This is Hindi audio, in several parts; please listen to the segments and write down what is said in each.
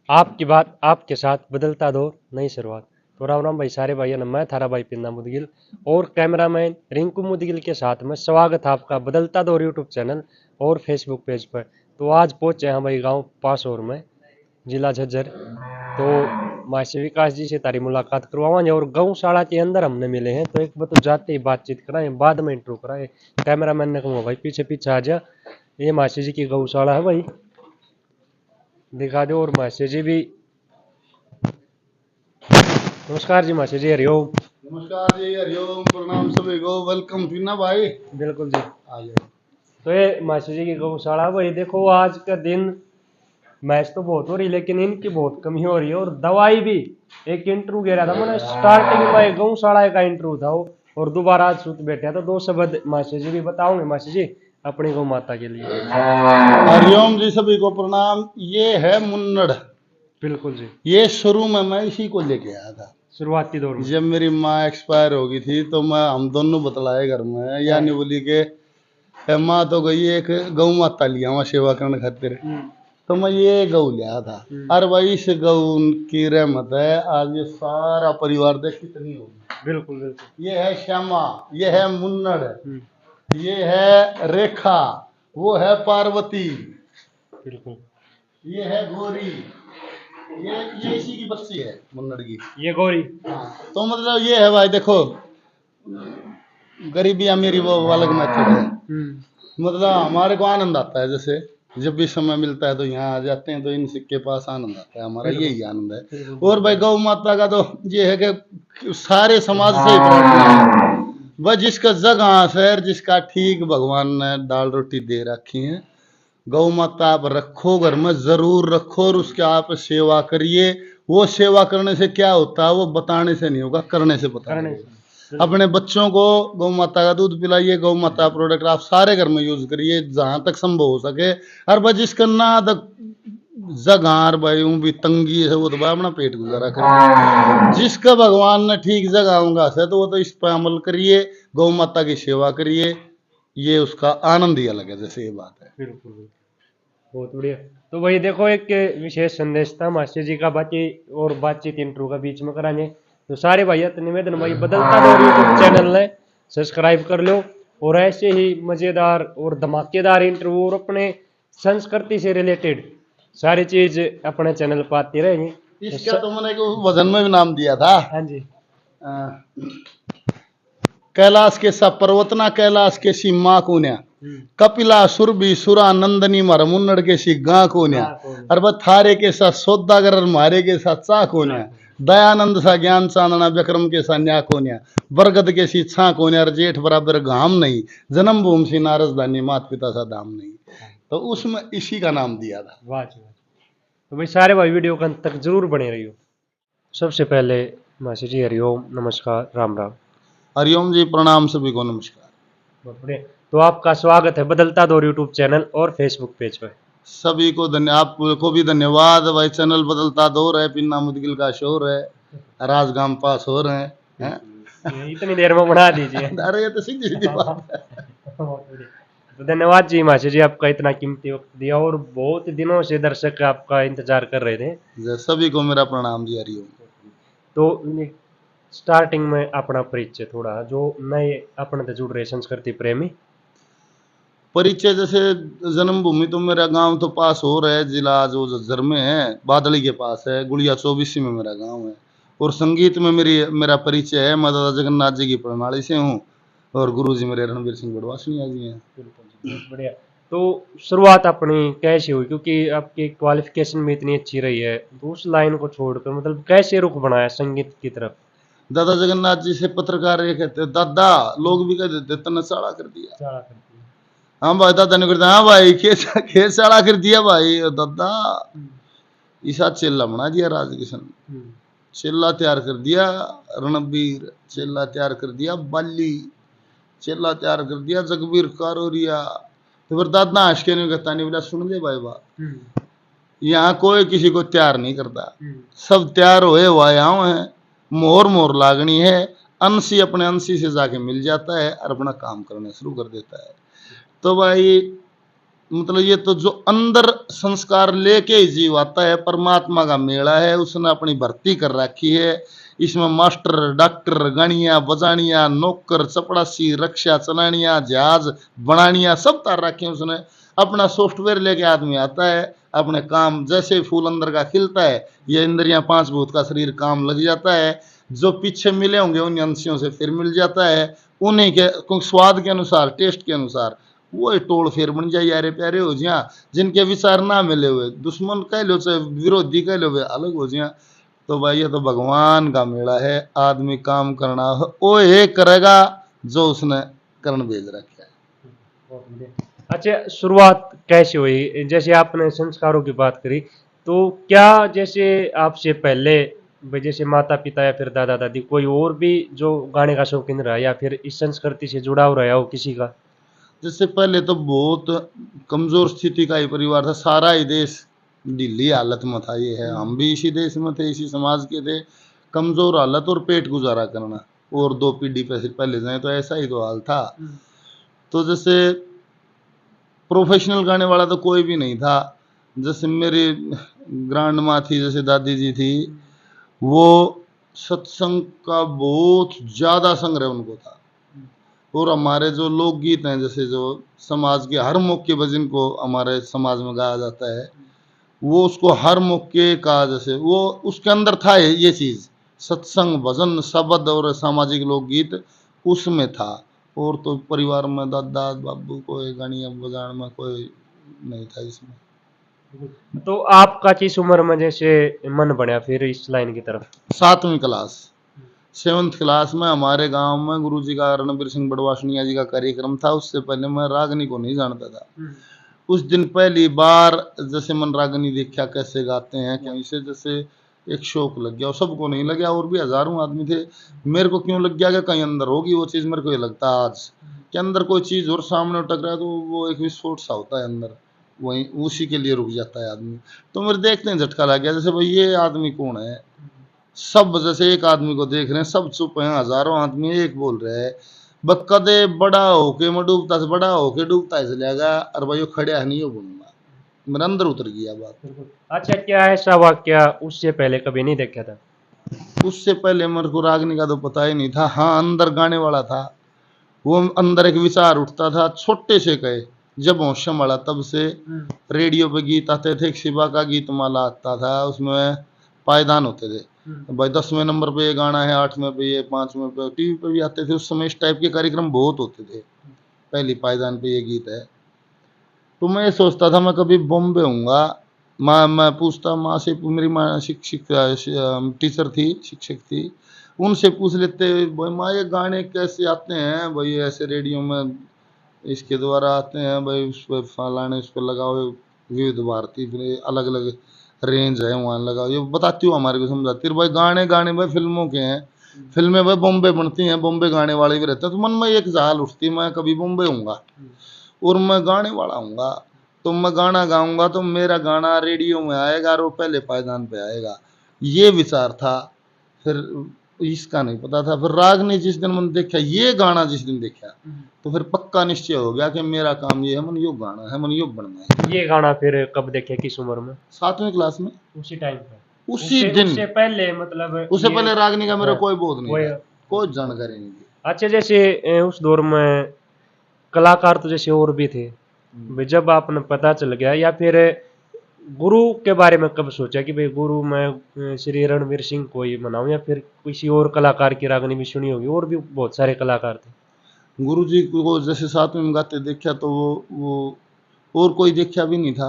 आपकी बात आपके साथ बदलता दौर नई शुरुआत। तो राम राम भाई सारे भाइयों ने, मैं थारा भाई पिन्ना मुदगिल और कैमरामैन रिंकू मुदगिल के साथ में स्वागत है आपका बदलता दौर यूट्यूब चैनल और फेसबुक पेज पर। तो आज पहुंचे हैं भाई गांव पासौर में, जिला झज्जर। तो मासी विकास जी से तारी मुलाकात करवाएंगे और गौशाला के अंदर हमने मिले हैं। तो एक बार तो जाते ही बातचीत कराएं, बाद में इंट्रो कराएं। कैमरामैन ने कहूँगा भाई पीछे पीछे आ जा, ये मासी जी की गौशाला है भाई, दिखा दो। और मासी जी भी, नमस्कार जी मासी जी, हरिओम। नमस्कार जी, हरिओम, प्रणाम सभी को, वेलकम पीना भाई। बिल्कुल जी। आ जाओ। तो ये मासी जी की गौशाला भाई, देखो आज का दिन मैच तो बहुत हो रही लेकिन इनकी बहुत कमी हो रही है। और दवाई भी, एक इंटरव्यू कह रहा था मैंने स्टार्टिंग में, गौशाला का इंटरव्यू था वो, और दोबारा आज सूत बैठा तो दो शब्द मासी जी भी बताओगे मासी जी अपनी गौ माता के लिए। हरिओम जी, सभी को प्रणाम। ये है मुन्नड़। बिल्कुल जी। ये शुरू में मैं इसी को लेके आया था। शुरुआती दौर में जब मेरी माँ एक्सपायर हो गई थी तो हम दोनों बतलाए घर में, यानी बोली के माँ तो गई, एक गौ माता लिया वहाँ सेवा करने खातिर। तो मैं ये गौ लिया था। और भाई इस गौ की रहमत है, आज ये सारा परिवार देख कितनी होगी। बिल्कुल बिल्कुल। ये है श्यामा, ये है मुन्नड़, ये है रेखा, वो है पार्वती, बिल्कुल। ये है गौरी, ये इसी की बच्ची है मुन्नड़ की। ये गौरी। हाँ, तो मतलब ये है भाई, देखो गरीबी अमीरी वो अलग मैथड है। मतलब हमारे को आनंद आता है, जैसे जब भी समय मिलता है तो यहाँ आ जाते हैं, तो इनके के पास आनंद आता है, हमारा यही आनंद है। और भाई गौ माता का तो ये है कि सारे समाज से ही प्रार्थना है, वह जिसका जग आंसर, जिसका ठीक भगवान ने दाल रोटी दे रखी है। गौ माता आप रखो घर में, जरूर रखो, और उसके आप सेवा करिए। वो सेवा करने से क्या होता है, वो बताने से नहीं होगा, करने से पता लगेगा। अपने बच्चों को गौ माता का दूध पिलाइए, गौ माता प्रोडक्ट आप सारे घर में यूज करिए जहां तक संभव हो सके। और भाई जिसका ना जगह भाई ऊं भी तंगी है, वो तो भाई अपना पेट गुजारा करे। जिसका भगवान ने ठीक जगह होगा से, तो वो तो इस पर अमल करिए, गौ माता की सेवा करिए, ये उसका आनंद ही अलग है। जैसे ये बात है। बिल्कुल बिल्कुल। बहुत बढ़िया। तो वही देखो, एक विशेष संदेश था मास्टर जी का, बाकी और बातचीत इंट्रो का बीच में कराने। तो सारे भैया तो निवेदन भाई, बदलता दौर यूट्यूब चैनल ने सब्सक्राइब कर लो, और ऐसे ही मजेदार और धमाकेदार इंटरव्यू और अपने संस्कृति से रिलेटेड सारी चीज अपने चैनल पर आती रहेंगी। इसका तो मैंने एक वजन में भी नाम दिया था। हाँ जी। कैलाश के सा पर्वतना, कैलाश के सी माँ कोन्या, कपिला सुरभि सुरा नंदनी मर मुन्नड़ के सी गा कोन्या, और बस थारे के साथ सौदागर मारे के साथ चा कोन्या, दयानंद सा ज्ञान चांदना विक्रम के सा न्या कोन्या, बरगद के सी छा कोन्या, और जेठ बराबर घाम नहीं, जन्म भूमि सी नारजधानी, मात पिता सा दाम नहीं। तो उसमें इसी का नाम दिया था। वाह जी वाह। तो भाई सारे भाई वीडियो के अंत तक जरूर बने रहियो। सबसे पहले मासी जी हरिओम, नमस्कार, राम राम। हरिओम जी, प्रणाम, सभी को नमस्कार। बहुत बढ़िया। तो आपका स्वागत है बदलता दौर यूट्यूब चैनल और फेसबुक पेज पर। सभी को आपको भी धन्यवाद भाई। चैनल बदलता दौर है, पिन्ना मुदगिल का शोर है, राजगाम पास हो रहे हैं। इतनी देर में बढ़ा दीजिए। अरे ये तो सीधी सीधी बात है। बहुत बढ़िया। तो धन्यवाद जी मासी जी, आपका इतना कीमती वक्त दिया, और बहुत दिनों से दर्शक आपका इंतजार कर रहे थे। सभी को मेरा प्रणाम जी, हरिओम। तो स्टार्टिंग में अपना परिचय थोड़ा, जो नए अपने से जुड़ रहे संस्कृति प्रेमी। परिचय, जैसे जन्मभूमि तो मेरा गांव तो पास हो रहा है, जिला जो झज्जर में है, बादली के पास है, गुड़िया 24 में मेरा गांव है। और संगीत में मेरा परिचय है, मैं दादा जगन्नाथ जी की प्रणाली से हूँ, और गुरु जी मेरे रणवीर सिंह बड़वासनिया जी हैं। बहुत बढ़िया। तो शुरुआत अपनी कैसे हुई, क्योंकि आपकी क्वालिफिकेशन भी इतनी अच्छी रही है, तो उस लाइन को छोड़कर मतलब कैसे रुख बनाया संगीत की तरफ। दादा जगन्नाथ जी से पत्रकार ये कहते, दादा लोग भी कह देते तने साड़ा कर दिया। साड़ा कर दिया। हाँ भाई, दादा ने करता, हाँ भाई खेत साड़ा कर दिया भाई। दादा ईसा चेला बना दिया, राजकिशन चेला तैयार कर दिया, रणबीर चेला तैयार कर दिया, बाली चेला तैयार कर दिया, जगबीर कारोरिया। तो फिर दादा हंस के नहीं कहता, नहीं बोला सुन दे भाई बात, यहाँ कोई किसी को तैयार नहीं करता, सब तैयार हुए हुआ यहाँ है, मोहर मोहर लागनी है, अंशी अपने अंशी से जाके मिल जाता है और अपना काम करने शुरू कर देता है। तो भाई मतलब ये तो जो अंदर संस्कार लेके ही जीव आता है, परमात्मा का मेला है, उसने अपनी भर्ती कर रखी है। इसमें मास्टर, डॉक्टर, गणिया, बजानिया, नौकर, चपड़ासी, रक्षा चलानिया, जहाज बनानिया सब तार रखे हैं उसने। अपना सॉफ्टवेयर लेके आदमी आता है, अपने काम जैसे फूल अंदर का खिलता है, ये इंद्रियां पांच भूत का शरीर काम लग जाता है। जो पीछे मिले होंगे उन अंशियों से फिर मिल जाता है, उन्हीं के स्वाद के अनुसार, टेस्ट के अनुसार वो टोल फेर बन जाए, यारे प्यारे हो जिया। जिनके विचार ना मिले हुए, दुश्मन कह लो चाहे विरोधी कह लो, वे अलग हो जिया। तो भाई ये तो भगवान का मेला है। आदमी काम करना हो वो ये करेगा जो उसने करण भेज रखा है। अच्छा, शुरुआत कैसे हुई? जैसे आपने संस्कारों की बात करी, तो क्या जैसे आपसे पहले भाई जैसे माता पिता या फिर दादा दादी कोई और भी जो गाने का शौकीन रहा, या फिर इस संस्कृति से जुड़ा हुआ रहा हो किसी का? जिससे पहले तो बहुत कमजोर स्थिति का ही परिवार था, सारा ही देश ढीली हालत में था। ये है, हम भी इसी देश में थे, इसी समाज के थे। कमजोर हालत और पेट गुजारा करना, और दो पीढ़ी पहले जाए तो ऐसा ही तो हाल था। तो जैसे प्रोफेशनल गाने वाला तो कोई भी नहीं था। जैसे मेरी ग्रांड माँ थी, जैसे दादी जी थी, वो सत्संग का बहुत ज्यादा संग्रह उनको था। और हमारे जो लोकगीत हैं, जैसे जो समाज के हर मौके पर जिनको हमारे समाज में गाया जाता है, वो उसको हर मौके का, जैसे वो उसके अंदर था ये चीज, सत्संग, भजन, शब्द और सामाजिक लोकगीत उसमें था। और तो परिवार में दादा बाबू कोई गानिया बजाने में कोई नहीं था इसमें। तो आपका किस उम्र में जैसे मन बना फिर इस लाइन की तरफ? 7वीं क्लास, 7th क्लास में हमारे गांव में गुरु जी का, रणबीर सिंह बड़वासनिया जी का कार्यक्रम था। उससे पहले मैं रागनी को नहीं जानता था। उस दिन पहली बार जैसे मन रागनी देखा कैसे गाते हैं, कहीं से जैसे एक शौक लग गया। और सबको नहीं लगा, और भी हजारों आदमी थे। मेरे को क्यों लग गया कि कहीं अंदर होगी वो चीज, मेरे को ये लगता है आज के अंदर कोई चीज और सामने उटक रहा है, तो वो एक विस्फोट सा होता है अंदर, वही उसी के लिए रुक जाता है आदमी। तो मेरे देखते हैं झटका लग गया, जैसे भाई ये आदमी कौन है। सब जैसे एक आदमी को देख रहे हैं, सब चुप हैं, हजारों आदमी एक बोल रहे हैं, बस कदे बड़ा होके मैं डूबता से बड़ा होके डूबता ही चलेगा, और भाई वो खड़ा है नहीं हो बोलूंगा। मेरे अंदर उतर गया बात। अच्छा, क्या ऐसा वाक्य उससे पहले कभी नहीं देखा था? उससे पहले मेरे को रागनी का तो पता ही नहीं था। हाँ, अंदर गाने वाला था, वो अंदर एक विचार उठता था छोटे से कहे। जब होश संभाला तब से रेडियो पे गीत आते थे, एक शिवा का गीत माला आता था, उसमें पायदान होते थे। भाई 10वें नंबर पे ये गाना है, 8वें पे ये, 5वें पे, टीवी पे भी आते थे उस समय। इस टाइप के कार्यक्रम बहुत होते थे। पहली पायदान पे ये गीत है। तो मैं ये सोचता था मैं कभी बॉम्बे हूँगा। माँ, मैं पूछता माँ से, मेरी माँ शिक्षक टीचर थी, शिक्षक थी, उनसे पूछ लेते भाई माँ ये गाने कैसे आते हैं भाई, ऐसे रेडियो में इसके द्वारा आते हैं भाई, उस पर फलाने उस पर लगाओ, विविध भारती फिर अलग अलग रेंज है वहाँ लगाओ, ये बताती हूँ हमारे को समझाती है। भाई गाने गाने भाई फिल्मों के हैं, फिल्में भाई बॉम्बे बनती हैं, बॉम्बे गाने वाले भी रहते हैं। तो मन में एक जाल उठती, मैं कभी बॉम्बे हूँगा और मैं गाने वाला हूँगा, तो मैं गाना गाऊंगा तो मेरा गाना रेडियो में आएगा और वो पहले पायदान पे आएगा। ये विचार था। फिर इसका नहीं पता था। फिर रागनी जिस दिन मैंने देखा, ये गाना जिस दिन देखा, तो फिर पक्का निश्चय हो गया कि मेरा काम ये है, मन योग गाना है, मन योग बनना है। ये गाना फिर कब देखे, किस उम्र में? 7वीं क्लास में, उसी टाइम पे? उसी दिन। उससे पहले मतलब उससे ये? पहले रागनी का मेरा हाँ, कोई बोध नहीं कोई। था, कोई जानकारी नहीं थी। अच्छा, जैसे उस दौर में कलाकार तो जैसे और भी थे, भाई जब आपने पता चल गया, या फिर गुरु के बारे में कब सोचा कि भाई गुरु मैं श्री रणवीर सिंह को ही बनाऊं, या फिर किसी और कलाकार की रागनी भी सुनी होगी, और भी बहुत सारे कलाकार थे? गुरु जी को जैसे 7वीं में गाते देखा, तो वो और कोई देखा भी नहीं था।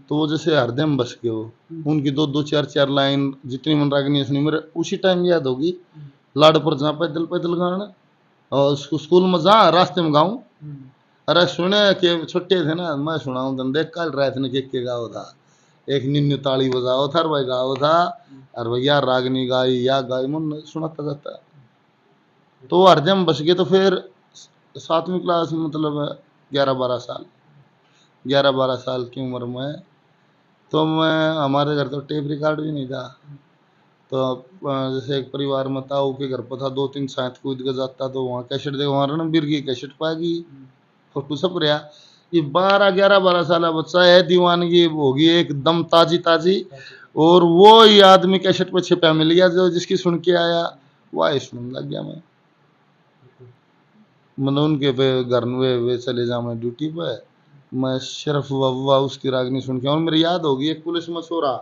तो वो जैसे हृदय में बस गए वो, उनकी दो दो चार चार लाइन जितनी मन रागनी सुनी मेरे उसी टाइम याद होगी। लाड़ पर जहाँ पैदल पैदल गाना, और स्कूल में जहाँ रास्ते में गाऊं, अरे सुने के छोटे थे ना, मैं सुनाऊं तुम देख कल रात ने के गाओ था, एक निन्नु ताली बजाओ था, भाई गाओ था, और भैया रागनी गाई या गाई मन सुनाता जाता। तो वो हृदय में बस गए। तो फिर 7वीं क्लास में मतलब 11-12 साल, 11-12 साल की उम्र में, तो मैं, हमारे घर तो टेप रिकॉर्ड भी नहीं था। तो जैसे एक परिवार में ताऊ के घर पर था, 2-3 साथ कूद के जाता, तो वहाँ कैसेट देखो, वहाँ रणबीर की कैसेट पागी, फोटो सब रहा। ये 12 11 12 साल बच्चा है, दीवानगी होगी एकदम ताजी ताजी। और वो ही आदमी कैसेट पे छिपा मिल गया जो जिसकी सुन के आया, वाह सुन लग गया मैं। मतलब उनके पे घर में वे चले जा मैं ड्यूटी पे, मैं सिर्फ वाह उसकी रागनी सुन के। और मेरी याद होगी एक पुलिस मशहूरा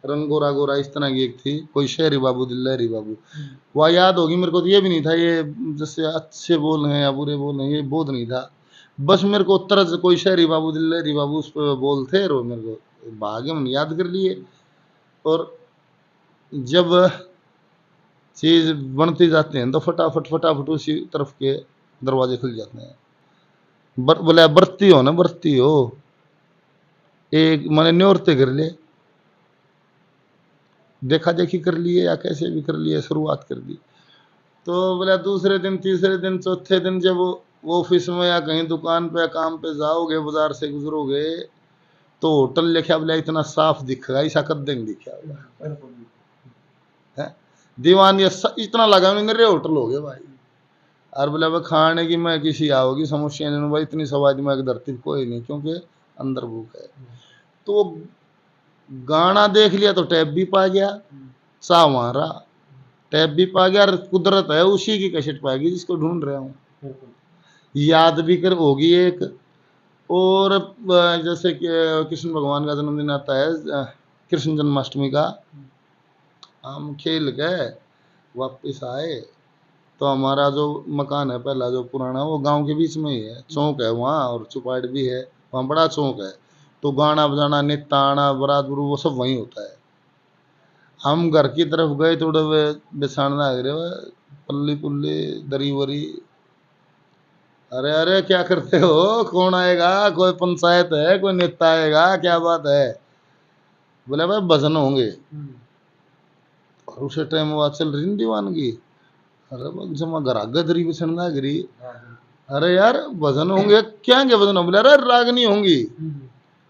रंग गोरा गोरा इस तरह की एक थी, कोई शहरी बाबू दिल्लहरी बाबू, वह याद होगी मेरे को। तो ये भी नहीं था ये जैसे अच्छे बोल हैं या बुरे बोल हैं, ये बोध नहीं था। बस मेरे को तरज कोई शहरी बाबू दिल्लहरी बाबू उस पर बोल थे, और मेरे को भाग्य में याद कर लिए। और जब चीज बनती जाती है तो फटाफट फटाफट उसी तरफ के दरवाजे खुल जाते हैं। बोले बरती हो ना, बरती हो, एक मैंने न्योरते कर ले, देखा देखी कर लिए या कैसे भी कर लिए, शुरुआत कर दी। तो बोला दूसरे दिन तीसरे दिन चौथे दिन जब वो ऑफिस में या कहीं दुकान पे काम पे जाओगे, बाजार से गुजरोगे, तो होटल लिखा बोला इतना साफ दिखेगा, ऐसा कद्दे नहीं दिखा है। दीवान ये इतना लगा मेरे होटल हो गए भाई। और बोला भाई खाने की मैं किसी आओगी समस्या नहीं भाई, इतनी सवाद में धरती कोई नहीं, क्योंकि अंदर भूख है। तो गाना देख लिया तो टैब भी पा गया, सा मारा टैब भी पा गया, और कुदरत है उसी की कैसेट पाएगी जिसको ढूंढ रहा हूँ, याद भी कर होगी एक। और जैसे कि कृष्ण भगवान का जन्मदिन आता है, कृष्ण जन्माष्टमी का, हम खेल गए वापिस आए, तो हमारा जो मकान है पहला जो पुराना, वो गांव के बीच में ही है, चौक है वहाँ, और चौपाट भी है वहाँ, बड़ा चौक है। तो गाना बजाना नित्य आना बारात बुरू वो सब वहीं होता है। हम घर की तरफ गए, थोड़े वे बिछाना रहे पल्ली पुल्ली दरी वरी, अरे अरे क्या करते हो, कौन आएगा, कोई पंचायत है, कोई नेता आएगा, क्या बात है। बोले भाई भजन होंगे। और उसे टाइम बात चल रही दीवानगी, अरे जमा घर आगे दरी बिछना गिरी, अरे यार भजन होंगे, क्या क्या भजन होंगे, बोले अरे रागनी होंगी।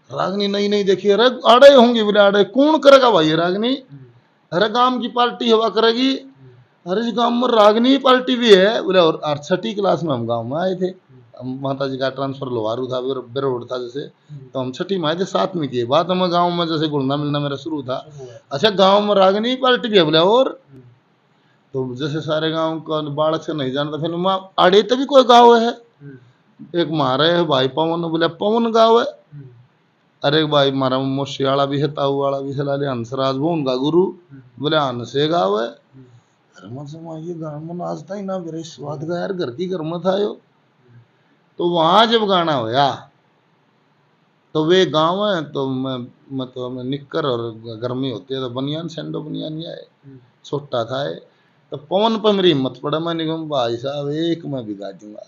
रागनी नहीं नहीं देखी, अरे आड़े होंगी, बोले आड़े कौन करेगा भाई ये रागनी, अरे गांव की पार्टी हवा करेगी, अरे इस गांव में रागनी पार्टी भी है। बोले और 6ठी क्लास में हम गांव में आए थे, माता जी का ट्रांसफर लोहारू था, बेरोड था जैसे, तो हम 6ठी में आए थे, 7वीं की बात हमें गांव में जैसे घुलना मिलना मेरा शुरू था। अच्छा गांव में रागनी पार्टी भी है, बोले और तो जैसे सारे गांव का बालक से नहीं जानता, फिर वहाँ आड़े तभी कोई गाँव है, एक मारे है भाई पवन, बोले पवन गाँव है, अरे भाई मारा मोशियाला भी है, ताऊ वाला भी है, लाले हंसराज वो उनका गुरु, बोले हंसे गाँव है। अरे मैं ये गाँव में नाचता ही ना, मेरे स्वाद का यार घर की घर में था यो। तो वहां जब गाना होया, तो वे गाँव है, तो मैं तो मैं निक्कर और गर्मी होती है तो बनियान सेंडो बनियान ही आए, छोटा था ये। तो पवन पर मेरी हिम्मत पड़ा, मैं निगम भाई साहब एक मैं भी गा दूंगा।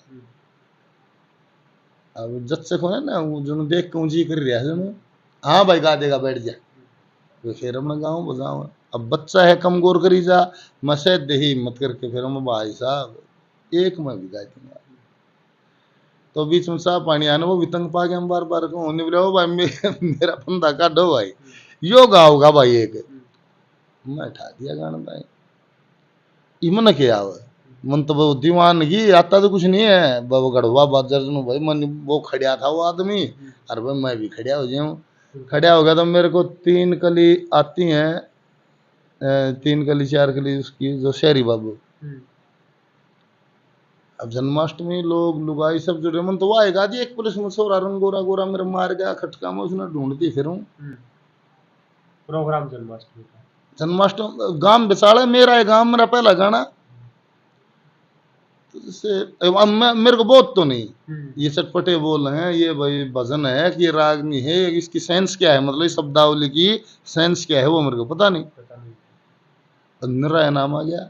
अब जब से खोने ना जो देख के ऊँची कर रहा है, हाँ भाई गा देगा बैठ जा, तो फिर मैं गाऊँ बजाऊँ। अब बच्चा है कमजोर करी जा, मैं शायद दही हिम्मत करके फिर मैं भाई साहब एक मैं भी गा दूंगा। तो बीच में साफ पानी आने, वो भी तंग पा गया, हम बार बार कहूँ नहीं, बोले ओ भाई मेरा बंदा काटो भाई, यो गाओगा भाई एक, मैं ठा दिया गाना भाई। इमन क्या हुआ मन तो वो दीवानगी आता तो कुछ नहीं है, वो गढ़वा बाजार भाई मन वो खड़िया था वो आदमी, अरे भाई मैं भी खड़िया हो जाऊँ, खड़िया हो गया तो मेरे को 3 कली आती हैं, 3 कली 4 कली उसकी जो शहरी बाबू। अब जन्माष्टमी लोग लुगाई सब जुड़े, मन तो वो आएगा जी एक पुलिस में छोरा रंग गोरा गोरा मेरे मार गया खटका में, उसने ढूंढती फिरूं प्रोग्राम जन्माष्टमी का, जन्माष्टमी गांव बिसाड़ा मेरा है, गांव मेरा पहला गाना। तो जैसे अब मेरे को बहुत तो नहीं, ये चटपटे बोल हैं, ये भाई भजन है कि रागनी है, इसकी सेंस क्या है, मतलब शब्दावली की सेंस क्या है वो मेरे को पता नहीं। निराय नाम आ गया,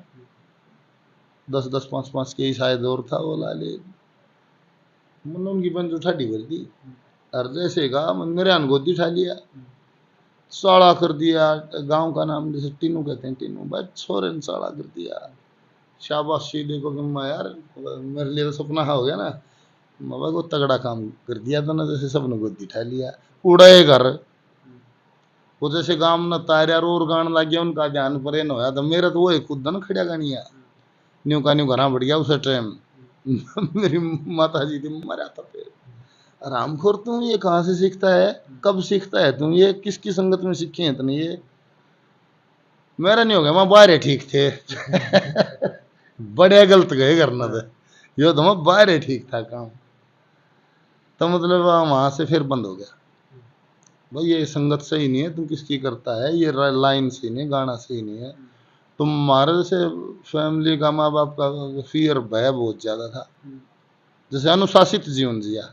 10-10 5-5 के ही शायद और था वो लाले, मैंने उनकी बंद उठा दी भर दी, और जैसे कहा मेरे गोदी उठा लिया, साड़ा कर दिया, गांव का नाम जैसे टीनू कहते हैं, टीनू भाई छोरे ने साड़ा कर दिया, शाबाशी देखो कि मैं यार मेरे लिए तो सपना हो गया ना, मैं को तगड़ा काम कर दिया था ना, जैसे सबने गोदी उठा लिया, उड़े घर वो जैसे गांव न तार और गान लग गया, उनका ध्यान परे न होया, तो मेरा तो वो खुद न खड़िया गानिया न्यू का न्यू घना बढ़ गया उस टाइम। मेरी माता जी थी मरा था फिर, रामखोर तुम ये कहाँ से सीखता है, कब सीखता है तुम, ये किसकी संगत में सीखे हैं इतने, ये मेरा नहीं हो गया, मैं बाहर ठीक थे बड़े गलत गए करना था, यो तो मैं बाहर ठीक था काम। तो मतलब वहां से फिर बंद हो गया, भाई ये संगत सही नहीं है, तुम किसकी करता है, ये लाइन सही नहीं, गाना सही नहीं है। तुम्हारे जैसे फैमिली का, माँ बाप का फियर भय बहुत ज्यादा था, जैसे अनुशासित जीवन जिया,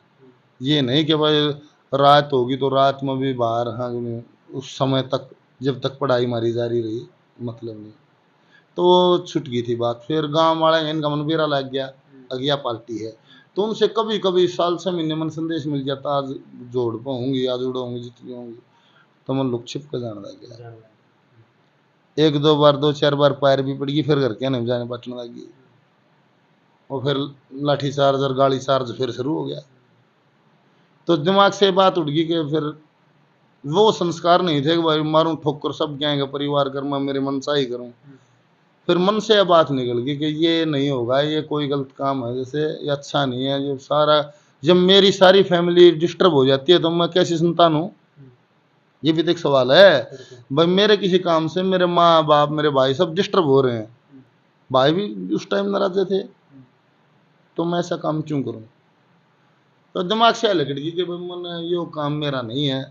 ये नहीं कि भाई रात होगी तो रात में भी बाहर, हाँ उस समय तक जब तक पढ़ाई मारी जारी रही, मतलब नहीं। तो वो छूट गई थी बात, फिर गांव वाले इनका मन बेरा लग गया, अगिया पार्टी है, तो उनसे कभी कभी साल 6 महीने मन संदेश मिल जाता, आज जोड़ पाऊंगी, आज उड़ाऊंगी जितनी होंगी, तो मन लुक छिप कर जाने लग गया। एक दो बार, दो चार बार पैर भी पड़गी, फिर घर के नहीं जाने पटने लगी, और फिर लाठी चार्ज और गाड़ी चार्ज फिर शुरू हो गया। तो दिमाग से बात उठ गई कि फिर वो संस्कार नहीं थे कि भाई मारूं ठोकर सब जाएंगे परिवार कर, मैं मेरे मन सा ही करूं। फिर मन से यह बात निकल गई कि ये नहीं होगा, ये कोई गलत काम है, जैसे ये अच्छा नहीं है, जो सारा, जब मेरी सारी फैमिली डिस्टर्ब हो जाती है तो मैं कैसी संतान हूँ, ये भी तो एक सवाल है। भाई मेरे किसी काम से मेरे माँ बाप, मेरे भाई सब डिस्टर्ब हो रहे हैं, भाई भी उस टाइम नाराज थे, तो मैं ऐसा काम क्यों करूं। तो दिमाग से लकड़ गई कि भाई मन यो काम मेरा नहीं है,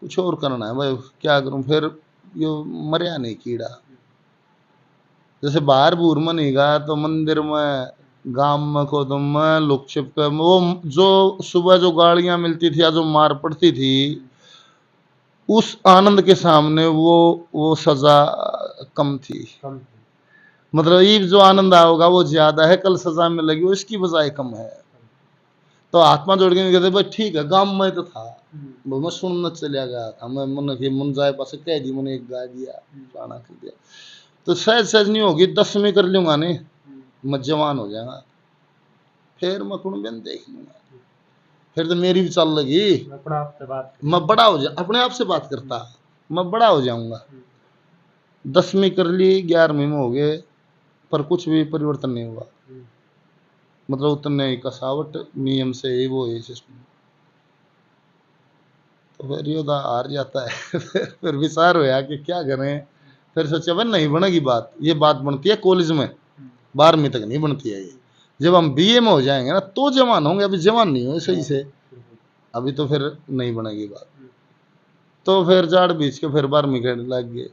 कुछ और करना है, भाई क्या करूं। फिर यो मरिया नहीं कीड़ा, जैसे बाहर बूर में नहीं गा तो मंदिर में, गांव में, खोदम में, लुक छिप कर, वो जो सुबह जो गालियां मिलती थी या जो मार पड़ती थी, उस आनंद के सामने वो सजा कम थी। मतलब ये जो आनंद आओगा वो ज्यादा है, कल सजा में लगी वो इसकी बजाय कम है। तो आत्मा जोड़ के कहते भाई ठीक है, गांव में तो था, मैं सुनना चला गया था, मैं मन के मन जाए पास कह दी, मैंने एक गा दिया, गाना कर दिया, तो सहज सहज नहीं होगी, 10वीं कर लूंगा नहीं, मैं जवान हो जाएगा, फिर मैं कुणबेन देख लूंगा, फिर तो मेरी भी चल लगी, मैं बड़ा हो जा, अपने आप से बात करता, मैं बड़ा हो जाऊंगा। 10वीं कर ली, 11वीं में हो गए, पर कुछ भी परिवर्तन नहीं हुआ, मतलब उतने कसावट नियम से ही वो है सिस्टम। तो फिर योद्धा हार जाता है फिर विचार होया कि क्या करें, फिर सोचा भाई नहीं बनेगी बात, ये बात बनती है कॉलेज में, 12वीं तक नहीं बनती है ये, जब हम बीए में हो जाएंगे ना तो जवान होंगे, अभी जवान नहीं हो सही से, अभी तो फिर नहीं बनेगी बात। तो फिर जाड़ बीच के फिर 12वीं के लग गए,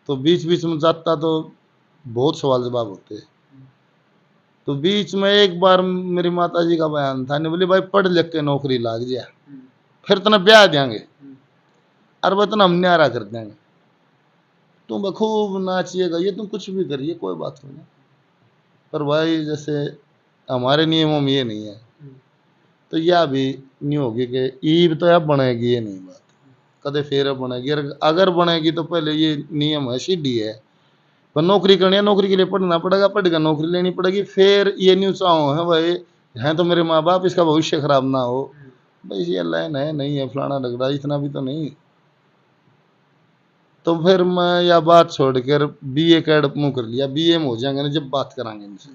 तो बीच बीच में जाता तो बहुत सवाल जवाब होते। तो बीच में एक बार मेरी माता जी का बयान था, ने बोली भाई पढ़ लिख के नौकरी लाग जाए, फिर तना ब्याह देंगे, और वह तना हम न्यारा कर देंगे, तुम खूब नाचिएगा, ये तुम कुछ भी करिए कोई बात नहीं, पर भाई जैसे हमारे नियमों में ये नहीं है, तो यह भी नहीं होगी कि ईब तो अब बनेगी, ये नहीं बात, कदे फिर अब बनेगी, अगर बनेगी तो पहले ये नियम है, सीढ़ी है, पर नौकरी करनी है, नौकरी के लिए पढ़ना पड़ेगा, पढ़कर नौकरी लेनी पड़ेगी, फिर ये न्यू चाहो है भाई, हैं तो मेरे माँ बाप, इसका भविष्य खराब ना हो, भाई ये लाइन है नहीं है, फलाना लगड़ा, इतना भी तो नहीं। तो फिर मैं यह बात छोड़कर बीए का मुंह कर लिया, बीए में हो जाएंगे ना जब बात करांगे इनसे।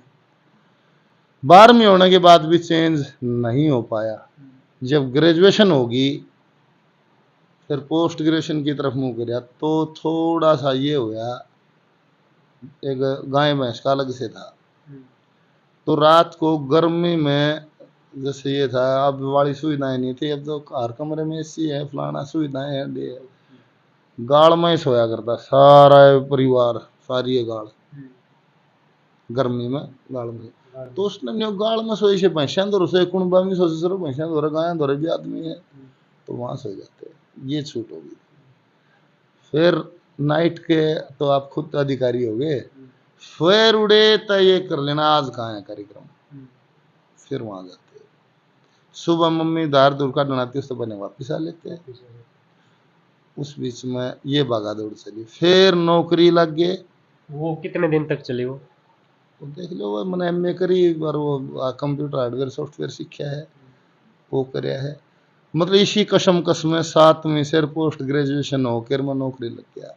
12वीं होने के बाद भी चेंज नहीं हो पाया, जब ग्रेजुएशन होगी फिर पोस्ट ग्रेजुएशन की तरफ मुंह कर, तो थोड़ा सा ये होया, एक गाय भैंस का अलग से था, तो रात को गर्मी में जैसे ये था, अब वाली सुविधाएं नहीं थी, अब तो हर कमरे में एसी है, फलाना सुविधाएं है, गाड़ में सोया करता सारा परिवार, सारी ये गाड़ गर्मी में गाड़ में, तो उसने गाड़ में सोई से भैंसा धो से कुणबा में सोचे सर भैंसा धो रहा, गाय धो रहे भी आदमी है, तो वहां सो जाते, ये छूट होगी। फिर नाइट के तो आप खुद अधिकारी हो गए, फिर उड़े तो ये कर लेना आज कहाँ है कार्यक्रम, फिर वहां जाते, सुबह मम्मी धार दूर का बनाती है, उससे बने वापिस आ लेते हैं। उस बीच में ये भागा दौड़ चली, फिर नौकरी लग गए। वो कितने दिन तक चली वो देख लो, वो मैंने एमए करी, एक बार वो कंप्यूटर हार्डवेयर सॉफ्टवेयर सीखा है, वो कराया है, मतलब इसी कसम कसम 7वीं से पोस्ट ग्रेजुएशन होकर मैं नौकरी लग गया।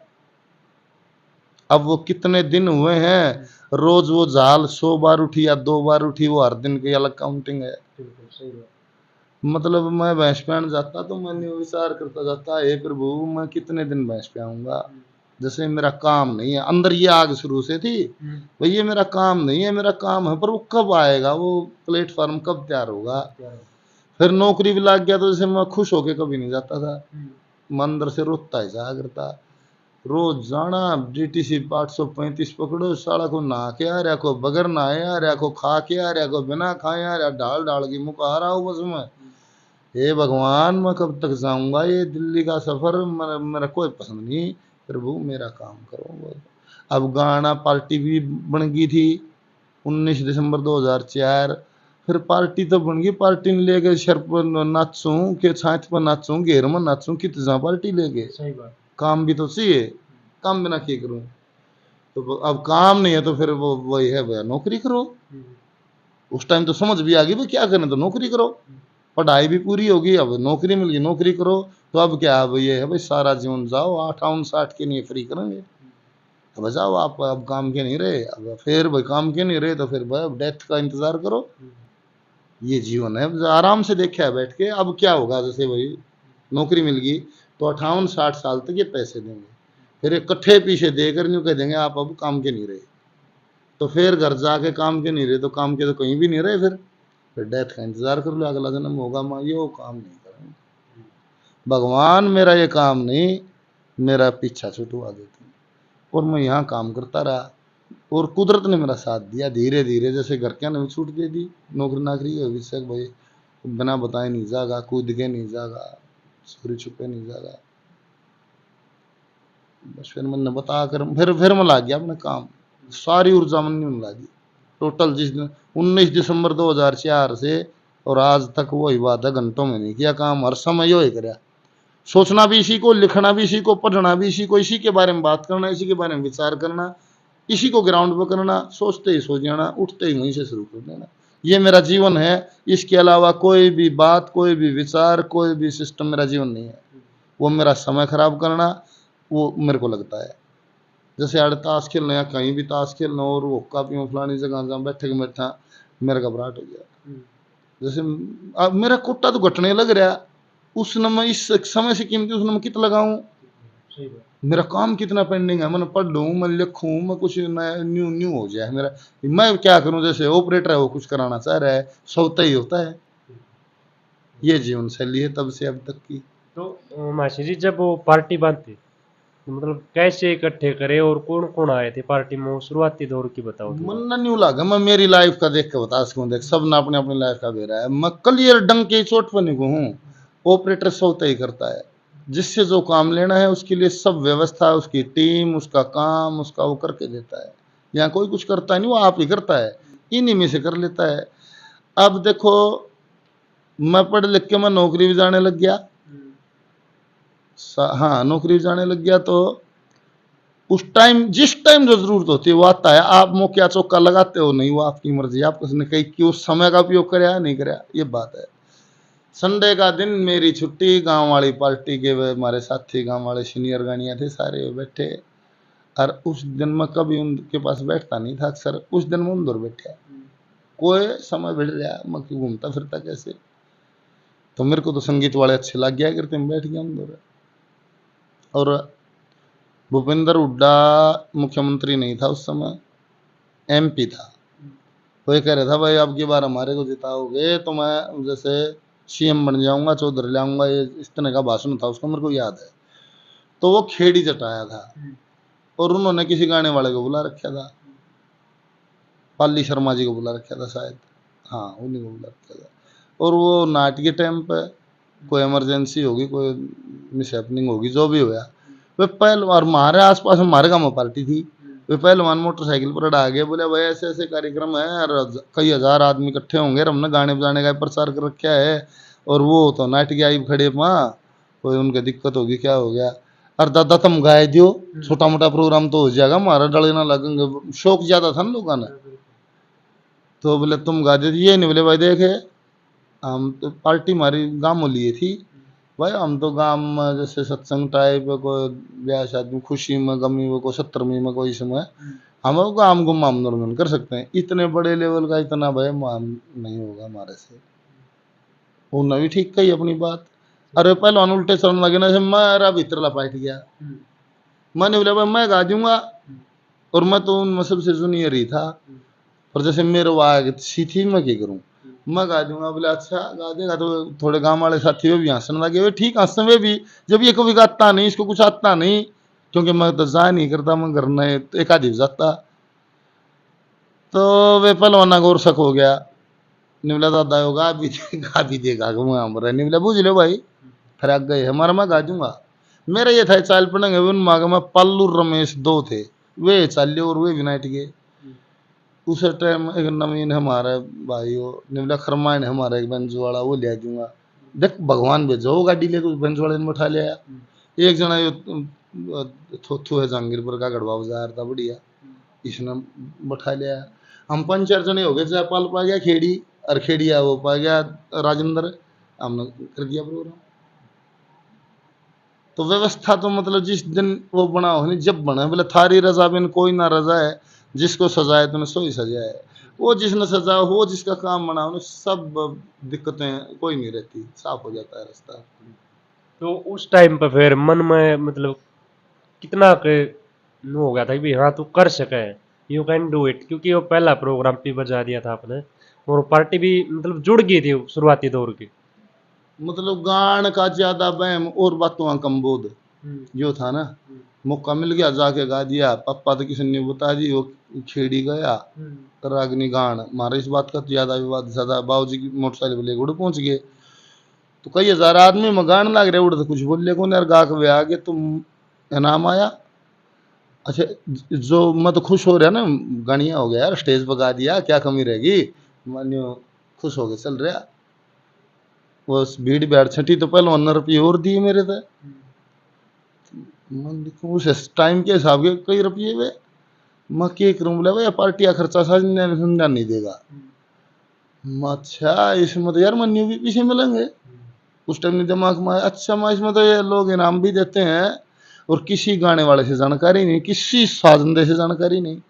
अब वो कितने दिन हुए हैं, रोज वो झाल 100 बार उठी या 2 बार उठी, वो हर दिन की अलग काउंटिंग है। मतलब मैं भैंस पे आने जाता तो मैंने विचार करता जाता, हे प्रभु मैं कितने दिन भैंस पे आऊंगा, जैसे मेरा काम नहीं है। अंदर ये आग शुरू से थी भाई, ये मेरा काम नहीं है, मेरा काम है, पर वो कब आएगा, वो प्लेटफॉर्म कब तैयार होगा। फिर नौकरी भी लग गया तो जैसे मैं खुश होके कभी नहीं जाता था, मैं अंदर से रोता ही जाया करता। रोज जाना डीटीसी 835 पकड़ो, साला को नहा के आ रहा, को बगैर नहाए आ रहा, को खा के आ रहा, को बिना खाए आ रहा, ढाल ढाल की मुँह आ रहा हूँ बस मैं। हे भगवान मैं कब तक जाऊंगा ये दिल्ली का सफर, मेरा कोई पसंद नहीं, प्रभु मेरा काम करो बस। अब गाना पार्टी भी बन गई थी 19 दिसंबर 2004। फिर पार्टी तो बन गई, पार्टी ने ले गए सर पर नाचूं के छाछ पर नाचूं, घेर में नाचूं, कितना पार्टी ले गए। सही बात। काम भी तो चाहिए, काम बिना क्या करूं। तो अब काम नहीं है तो फिर वो वही है भैया, नौकरी करो। उस टाइम तो समझ भी आ गई भाई क्या करें, तो नौकरी करो, पढ़ाई भी पूरी होगी, अब नौकरी मिल गई, नौकरी करो। तो अब क्या अब ये है भाई, सारा जीवन जाओ 58 60 के लिए फ्री करेंगे, अब जाओ आप, अब काम के नहीं रहे, अब फिर भाई काम के नहीं रहे तो फिर भाई अब डेथ का इंतजार करो। ये जीवन है, आराम से देखा है बैठ के। अब क्या होगा, जैसे भाई नौकरी मिल गई तो 58 60 साल तक ये पैसे देंगे, फिर इकट्ठे पीछे देकर यूँ कह देंगे आप अब काम के नहीं रहे। तो फिर घर जाके काम के नहीं रहे तो काम के तो कहीं भी नहीं रहे, फिर डेथ का इंतजार कर लो, अगला जन्म होगा माँ, ये वो काम नहीं करेंगे। भगवान मेरा ये काम नहीं, मेरा पीछा छुटवा देते। और मैं यहाँ काम करता रहा, और कुदरत ने मेरा साथ दिया धीरे धीरे। जैसे घर के ने भी छूट दे दी, नौकरी नाकरी हो गई भाई, बिना बताए नहीं जागा, कूद के नहीं जागा, चोरी छुपे नहीं जागा। बस फिर मैंने बता कर फिर मैं लग गया अपने काम, सारी ऊर्जा मन में लगी टोटल। जिस दिन 19 दिसंबर 2004 से और आज तक वही बात है, घंटों में नहीं किया काम, हर समय यो ही कराया। सोचना भी इसी को, लिखना भी इसी को, पढ़ना भी इसी को, इसी के बारे में बात करना, इसी के बारे में विचार करना, इसी को ग्राउंड पर करना, सोचते ही सो जाना, उठते ही वहीं से शुरू कर देना। ये मेरा जीवन है, इसके अलावा कोई भी बात, कोई भी विचार, कोई भी सिस्टम मेरा जीवन नहीं है। वो मेरा समय खराब करना, वो मेरे को लगता है। जैसे आड़े ताश खेलना या कहीं भी ताश खेलना और वो कापी फलानी जगह जहाँ बैठे के बैठा, मेरा घबराहट हो गया। जैसे अब मेरा कोटा तो घटने लग रहा, उसने मैं इस समय से कीमती उसने मैं कितना लगाऊं, मेरा काम कितना पेंडिंग है, मैंने पढ़ लूँ, मैं लिखूँ, मैं कुछ नया न्यू न्यू हो जाए मेरा। मैं क्या करूं, जैसे ऑपरेटर है वो कुछ कराना चाह रहा है, सोता ही होता है। ये जीवन शैली है तब से अब तक की। तो मासी जी जब वो पार्टी बांधती तो मतलब कैसे इकट्ठे करे और कौन कौन आए थे पार्टी में, वो शुरुआती दौर की बताओ थोड़ा। मन न्यू लगा, मैं मेरी लाइफ का देख के बता सकूं, देख सब ना अपने अपनी लाइफ का बेरा है, मैं क्लियर डंक के चोट पर नहीं हूँ। ऑपरेटर सोता ही करता है, जिससे जो काम लेना है उसके लिए सब व्यवस्था, उसकी टीम, उसका काम, उसका वो करके देता है। यहाँ कोई कुछ करता नहीं, वो आप ही करता है, इन्हीं में से कर लेता है। अब देखो मैं पढ़ लिख के मैं नौकरी भी जाने लग गया, हाँ नौकरी भी जाने लग गया, तो उस टाइम जिस टाइम जो जरूरत होती है वो आता है। आप मौका चौका लगाते हो नहीं, वो आपकी मर्जी, आप उसने कहीं कि उस समय का उपयोग कराया नहीं कराया, ये बात है। संडे का दिन मेरी छुट्टी, गांव वाली पार्टी के वे हमारे साथी गांव वाले सीनियर गानिया थे सारे बैठे, और उस दिन मैं कभी उनके पास बैठता नहीं था, अक्सर उस दिन मैं उधर बैठा, कोई समय बैठ रहा मैं घूमता फिरता कैसे, तो मेरे को तो संगीत वाले अच्छे लग गया करते, मैं बैठ गया उधर। और भूपेंद्र हुड्डा मुख्यमंत्री नहीं था उस समय, एमपी था। वो ये कह रहा था भाई अब की बार हमारे को जिताओगे तो मैं जैसे सीएम बन जाऊंगा, चौधरी लाऊंगा, ये इस तरह का भाषण था उसका, मेरे को याद है। तो वो खेड़ी जताया था, और उन्होंने किसी गाने वाले को बुला रखा था, पाली शर्मा जी को बुला रखा था शायद, हाँ उन्हीं को बुला रखा था। और वो नाट के टाइम पे कोई इमरजेंसी होगी, कोई मिस हैपनिंग होगी, जो भी होया, वे पहले, और हमारे आसपास हमारे गाँव में पार्टी थी, वे पहलवान मोटरसाइकिल पर आ गए, बोले भाई ऐसे ऐसे कार्यक्रम है और कई हजार आदमी इकट्ठे होंगे, हमने गाने बजाने का प्रचार कर रखा है, और वो तो नाट के आई खड़े माँ, कोई उनके दिक्कत होगी, क्या हो गया, और दादा तुम गाए दियो, छोटा मोटा प्रोग्राम तो हो जाएगा, हमारा डले ना लगेंगे, शौक ज्यादा था ना लोगों ने। तो बोले तुम गा दे, ये नहीं बोले भाई देखे हम तो पार्टी हमारी गाँव में लिए थी भाई, हम तो गाँव में जैसे सत्संग टाइप, कोई ब्याह शादी, खुशी में, गमी में, कोई 70वीं में, कोई समय हम गाँव घुमा मनोरंजन कर सकते हैं, इतने बड़े लेवल का इतना भाई नहीं होगा हमारे से। उन्हें भी ठीक कही अपनी बात। अरे पहलवान उल्टे चलने लगे ना, जैसे मेरा भीतर लपाट गया। मैंने बोला भाई मैं गा दूंगा, और मैं तो उनमें सबसे जूनियर ही था, पर जैसे मेरे वाग सी थी, मैं क्या करूं, मैं गा दूंगा। बोले अच्छा गा देगा। तो थोड़े गांव वाले साथी वे भी हंसने लगे। वे ठीक हंसते वे भी, जब ये कभी गाता नहीं, इसको कुछ आता नहीं, क्योंकि मैं तो जा नहीं करता, मैं घर में एक आधी जाता। तो वे पहलवाना गौर शक हो गया। निवला दादा होगा गा भी देगा हमारा। निवला बुझ लो भाई, फिर आग गए हमारा, मैं गा दूंगा। मेरा ये था चाल पड़ेंगे उन मांग में पल्लू रमेश दो थे, वे चाले और वे भी नाइट गए। उस टाइम एक नवीन हमारा भाई वो निवला खरमाइन हमारा एक बंजू वाला, वो ले दूंगा। देख भगवान भेजो, वो गाड़ी लेके उस बंजू वाले ने बैठा लिया। एक जना ये थोथू है जहांगीरपुर का, गढ़वा बाजार था बढ़िया, इसने बैठा लिया। हम 5-4 जने हो गए। जयपाल पा गया खेड़ी, और खेड़िया वो पा गया राजेंद्र, हमने कर दिया प्रोग्राम। तो व्यवस्था तो मतलब जिस दिन वो बना हो नहीं, जब बना, बोले थारी रजा बिन कोई ना रजा है, जिसको सजाए तुमने सोई सजाए। वो जिसने सजा हो, जिसका काम बना हो, सब दिक्कतें कोई नहीं रहती, साफ हो जाता है रास्ता। तो उस टाइम पर फिर मन में मतलब कितना के नु हो गया था कि भाई हाँ तू कर सके, यू कैन डू इट, क्योंकि वो पहला प्रोग्राम भी बजा दिया था आपने, और पार्टी भी मतलब जुड़ गई थी शुरुआती दौर की। मतलब गान का ज्यादा वहम और बातों का कम बोध, जो था ना, मौका मिल गया जाके गा दिया। पापा तो किसी ने बता दी, वो छेड़ी गया रागनी गान। हमारे इस बात का तो ज्यादा विवाद ज्यादा, बाबूजी की मोटरसाइकिल पर लेके उड़ पहुंच गए। तो कई हजार आदमी में गान लग रहे, उड़ तो कुछ बोले को यार, गा के वे आगे तुम इनाम आया। अच्छा, जो मैं तो खुश हो रहा ना, गानिया हो गया यार, स्टेज पर गा दिया, क्या कमी रहेगी, मानियो खुश हो गए चल रहा। वो भीड़ बैठ छठी तो पहले 1 रुपये और दिए मेरे थे। मैं देखो उस टाइम के हिसाब के कई रुपये वे, मैं के करूं, बोला भाई पार्टी का खर्चा समझा नहीं देगा। मैं अच्छा इसमें तो यार मन्यू भी पीछे मिलेंगे। उस टाइम में दिमाग में आया, अच्छा मैं इसमें तो ये लोग इनाम भी देते हैं, और किसी गाने वाले से जानकारी नहीं, किसी साजंदे से जानकारी नहीं।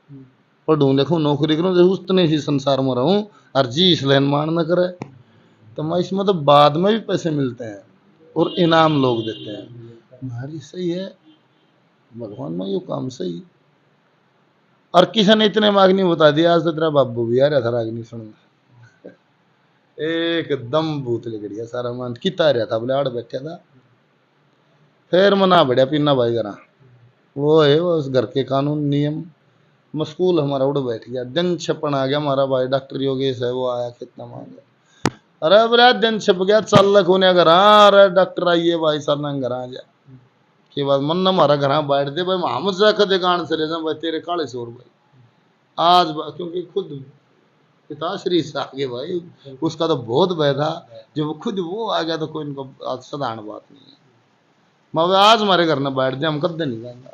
पढ़ूं लिखूं नौकरी करूं, जो उतने ही संसार में रहूं, और जी इस लाइन मान न करे। तो मैं इसमें तो बाद में भी पैसे मिलते हैं, और इनाम लोग देते हैं। हमारी सही है, भगवान में ये काम सही। और किसी ने इतने मांग नहीं बता दिया, आज तो तेरा बाबू भी आ रहा था रागनी सुन, एकदम भूत लग गया सारा मन, किता रहा था, बोले आड़ बैठा था। फिर मना बढ़िया पीना भाई घर, वो है वो उस घर के कानून नियम। स्कूल हमारा उड़ बैठ गया, दिन छपन आ गया। हमारा भाई डॉक्टर योगेश है, वो आया कितना मांगे, अरे बोले दिन छप गया, चल लख होने घर। अरे डॉक्टर आइए भाई, सर ना घर आ जा के बाद मन हमारा घर बैठ दे भाई, हम जाकर दुकान चले जाए भाई, तेरे काले शोर भाई आज क्योंकि खुद पिताश्री से आगे भाई, उसका तो बहुत भय था। जब खुद वो आ गया तो कोई इनको साधारण बात नहीं है। मैं आज हमारे घर में बैठ जाए, हम कद नहीं जाएंगे।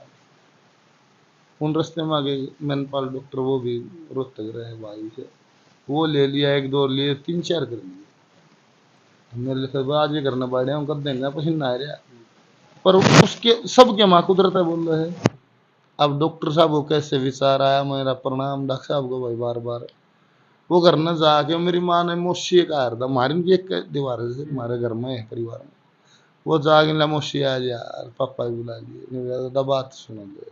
उन रास्ते में आगे मैनपाल डॉक्टर, वो भी रोहतक रहे भाई से, वो ले लिया, 1-2 लिए, 3-4 कर लिए। मेरे लिए आज भी करना बैठे, हम कद नहीं, पसीना आ रहा। पर उसके सबके माँ कुदरत है बोल रहे हैं। अब डॉक्टर साहब को कैसे विचार आया, मेरा प्रणाम डॉक्टर साहब को भाई बार बार। वो घर में जाके मेरी माँ ने मोशी का था, हमारी भी एक दीवार है हमारे घर में है परिवार में। वो जाके ला मोशी आ यार, पापा भी बुला लिए, बात सुनो दे।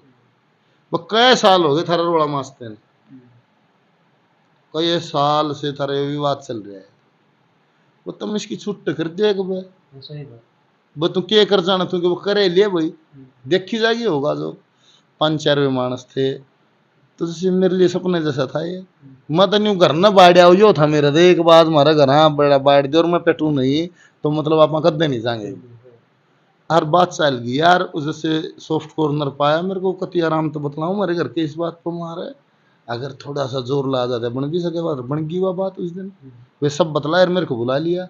वो कई साल हो गए थारा रोड़ा मास्ते ने, कई साल से थारा ये विवाद चल रहा है। वो तुम इसकी छुट्ट कर दे वो तुम क्या कर जाना, तुमको वो करे लिए भाई, देखी जाएगी होगा। जो 5-4 मानस थे, तो जैसे मेरे लिए सपने जैसा था ये। मैं तो न्यू घर ना बाढ़ आओ, यो था मेरा तो एक बात, हमारा घर हाँ बड़ा बाढ़ दे और मैं पेटू नहीं, तो मतलब आप कदे नहीं जाएंगे। हर बात चल गई यार, जैसे सॉफ्ट कॉर्नर पाया मेरे को, कति आराम तो बतलाऊं मेरे घर के इस बात पर मारे। अगर थोड़ा सा जोर ला जाता बन भी सके बात, बन गई वह बात उस दिन। वे सब बतलाया, मेरे को बुला लिया,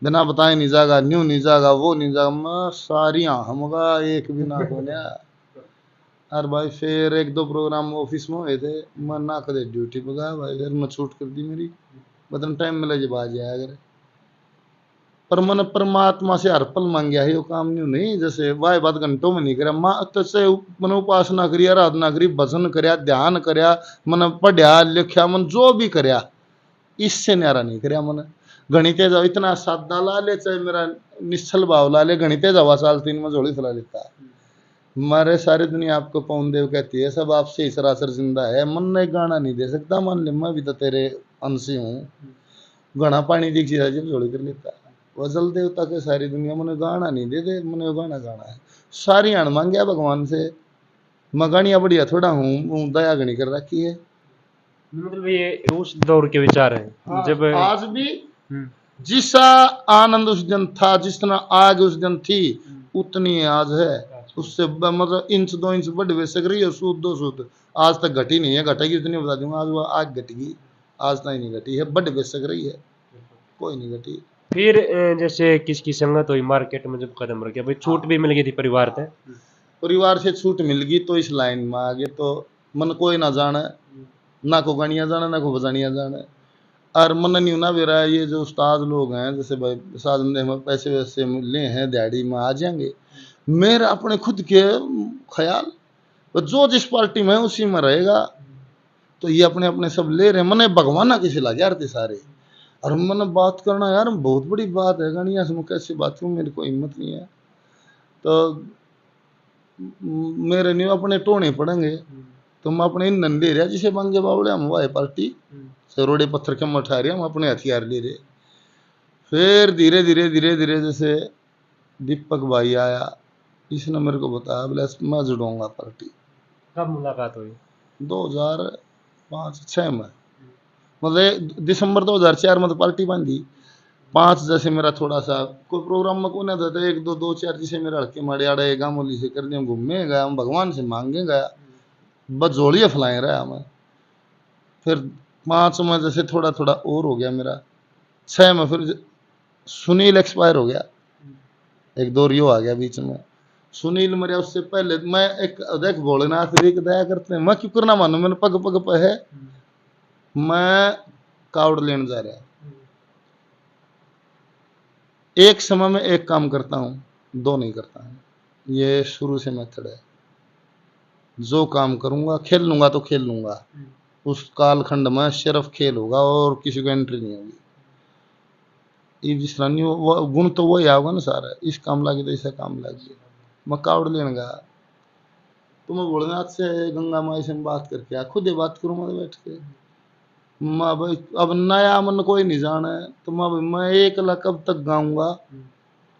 बिना बताए नहीं जागा, न्यू नहीं जागा, वो नहीं जागा। मैं सारी हमगा एक भी ना को यार भाई। फिर 1-2 प्रोग्राम ऑफिस में हुए थे, मैं ना कदे ड्यूटी पे गया भाई, फिर मैं छूट कर दी मेरी, बदन टाइम मिले जब आ जाए अगर। पर मैंने परमात्मा से हर पल मांगया है, वो काम न्यू नहीं जैसे वाह बात घंटों में नहीं करा। माँ तो से मैंने उपासना करी, आराधना करी, भजन करया, ध्यान करया, मैंने पढ़िया लिखा, मन जो भी करया, इससे न्यारा नहीं करया मैंने। गणिते जाओ इतना सादा ला ले, चाहे मेरा निश्चल भाव ला ले, गणिते जावा साल 3 में झोली फैला लेता। मारे सारी दुनिया आपको पवन देव कहती है, सब आपसे ही सरासर जिंदा है, मन ने गाना नहीं दे सकता, मान ले मैं भी तो तेरे अंशी हूँ, गाना पानी दिख जाए जब झोली कर लेता। वह जल देवता के सारी दुनिया मैंने गाना नहीं दे दे, मैंने गाना गाना है, सारी अण मांगे भगवान से, मैं गानिया बढ़िया थोड़ा हूँ, दया गणी कर रखी है। मतलब ये उस दौर के विचार हैं हाँ, जब आज भी जिसा आनंद उस दिन था, जितना आग उस दिन थी, उतनी आज है। उससे मतलब इंच 2 इंच बढ़ बेसक रही है, सूद 2 सूद आज तक घटी नहीं है, घटेगी उतनी बता दूंगा, आज वो आग घटेगी, आज तक नहीं घटी है, बढ़ बेसक रही है, कोई नहीं घटी। फिर जैसे किसकी संगत हुई मार्केट में जब कदम रखे, भाई छूट भी मिल गई थी परिवार से, परिवार से छूट मिल गई तो इस लाइन में आ गए, तो मन कोई ना जाने, ना को गानिया जाने ना को बजानिया जाने, और मन नहीं ना भी रहा है। ये जो उस्ताद लोग हैं, जैसे भाई साधन में पैसे वैसे ले हैं, दिहाड़ी में आ जाएंगे, मेरा अपने खुद के ख्याल, तो जो जिस पार्टी में है उसी में रहेगा, तो ये अपने अपने सब ले रहे हैं, मने भगवाना किसी ला यार थे सारे, और मन बात करना यार बहुत बड़ी बात है, गानिया से मैं कैसे बात करूँ, मेरी कोई हिम्मत नहीं है, तो मेरे नहीं अपने टोने पड़ेंगे, तो मैं अपने इन ले रहा जिसे बंगे बावड़े हम वाए पार्टी से रोडे पत्थर के मठा रहे, हम अपने हथियार ले रहे। फिर धीरे धीरे धीरे धीरे जैसे दीपक भाई आया, इसने मेरे को बताया, बोले मैं जुड़ूंगा पार्टी। कब मुलाकात हुई? 2005-6 में, मतलब दिसंबर 2004 में तो पार्टी बांधी, 5 जैसे मेरा थोड़ा सा कोई प्रोग्राम में कौन था, तो 1 2 2 4 जैसे मेरा हड़के मारे आड़े गामोली से कर दिया, घूमने गया, हम भगवान से मांगे गया, बस जोड़िए फैलाए रहा हमें। फिर 5 में जैसे थोड़ा थोड़ा और हो गया मेरा, 6 में फिर सुनील एक्सपायर हो गया, एक दो रियो आ गया बीच में, सुनील मरे उससे पहले मैं एक देख भोलेनाथ एक दया करते हैं, मैं क्यों करना मानू, मैंने पग पग पे है, मैं कावड़ लेने जा रहा, एक समय में एक काम करता हूँ, 2 नहीं करता हूँ, ये शुरू से मेथड है, जो काम करूंगा खेल लूंगा तो खेल लूंगा, उस कालखंड में सिर्फ खेल होगा और किसी को एंट्री नहीं होगी, ये जिस तरह नहीं वो गुण तो वही आओगा ना सारा, इस काम लगे तो ऐसा काम लगे, मैं कावड़ लेने गया, तो मैं भोलेनाथ से गंगा माई से बात करके आ, खुद ही बात करूँ मैं बैठ के, मैं भाई अब नया मन कोई नहीं जाना है, तो मैं एक कब तक गाऊंगा,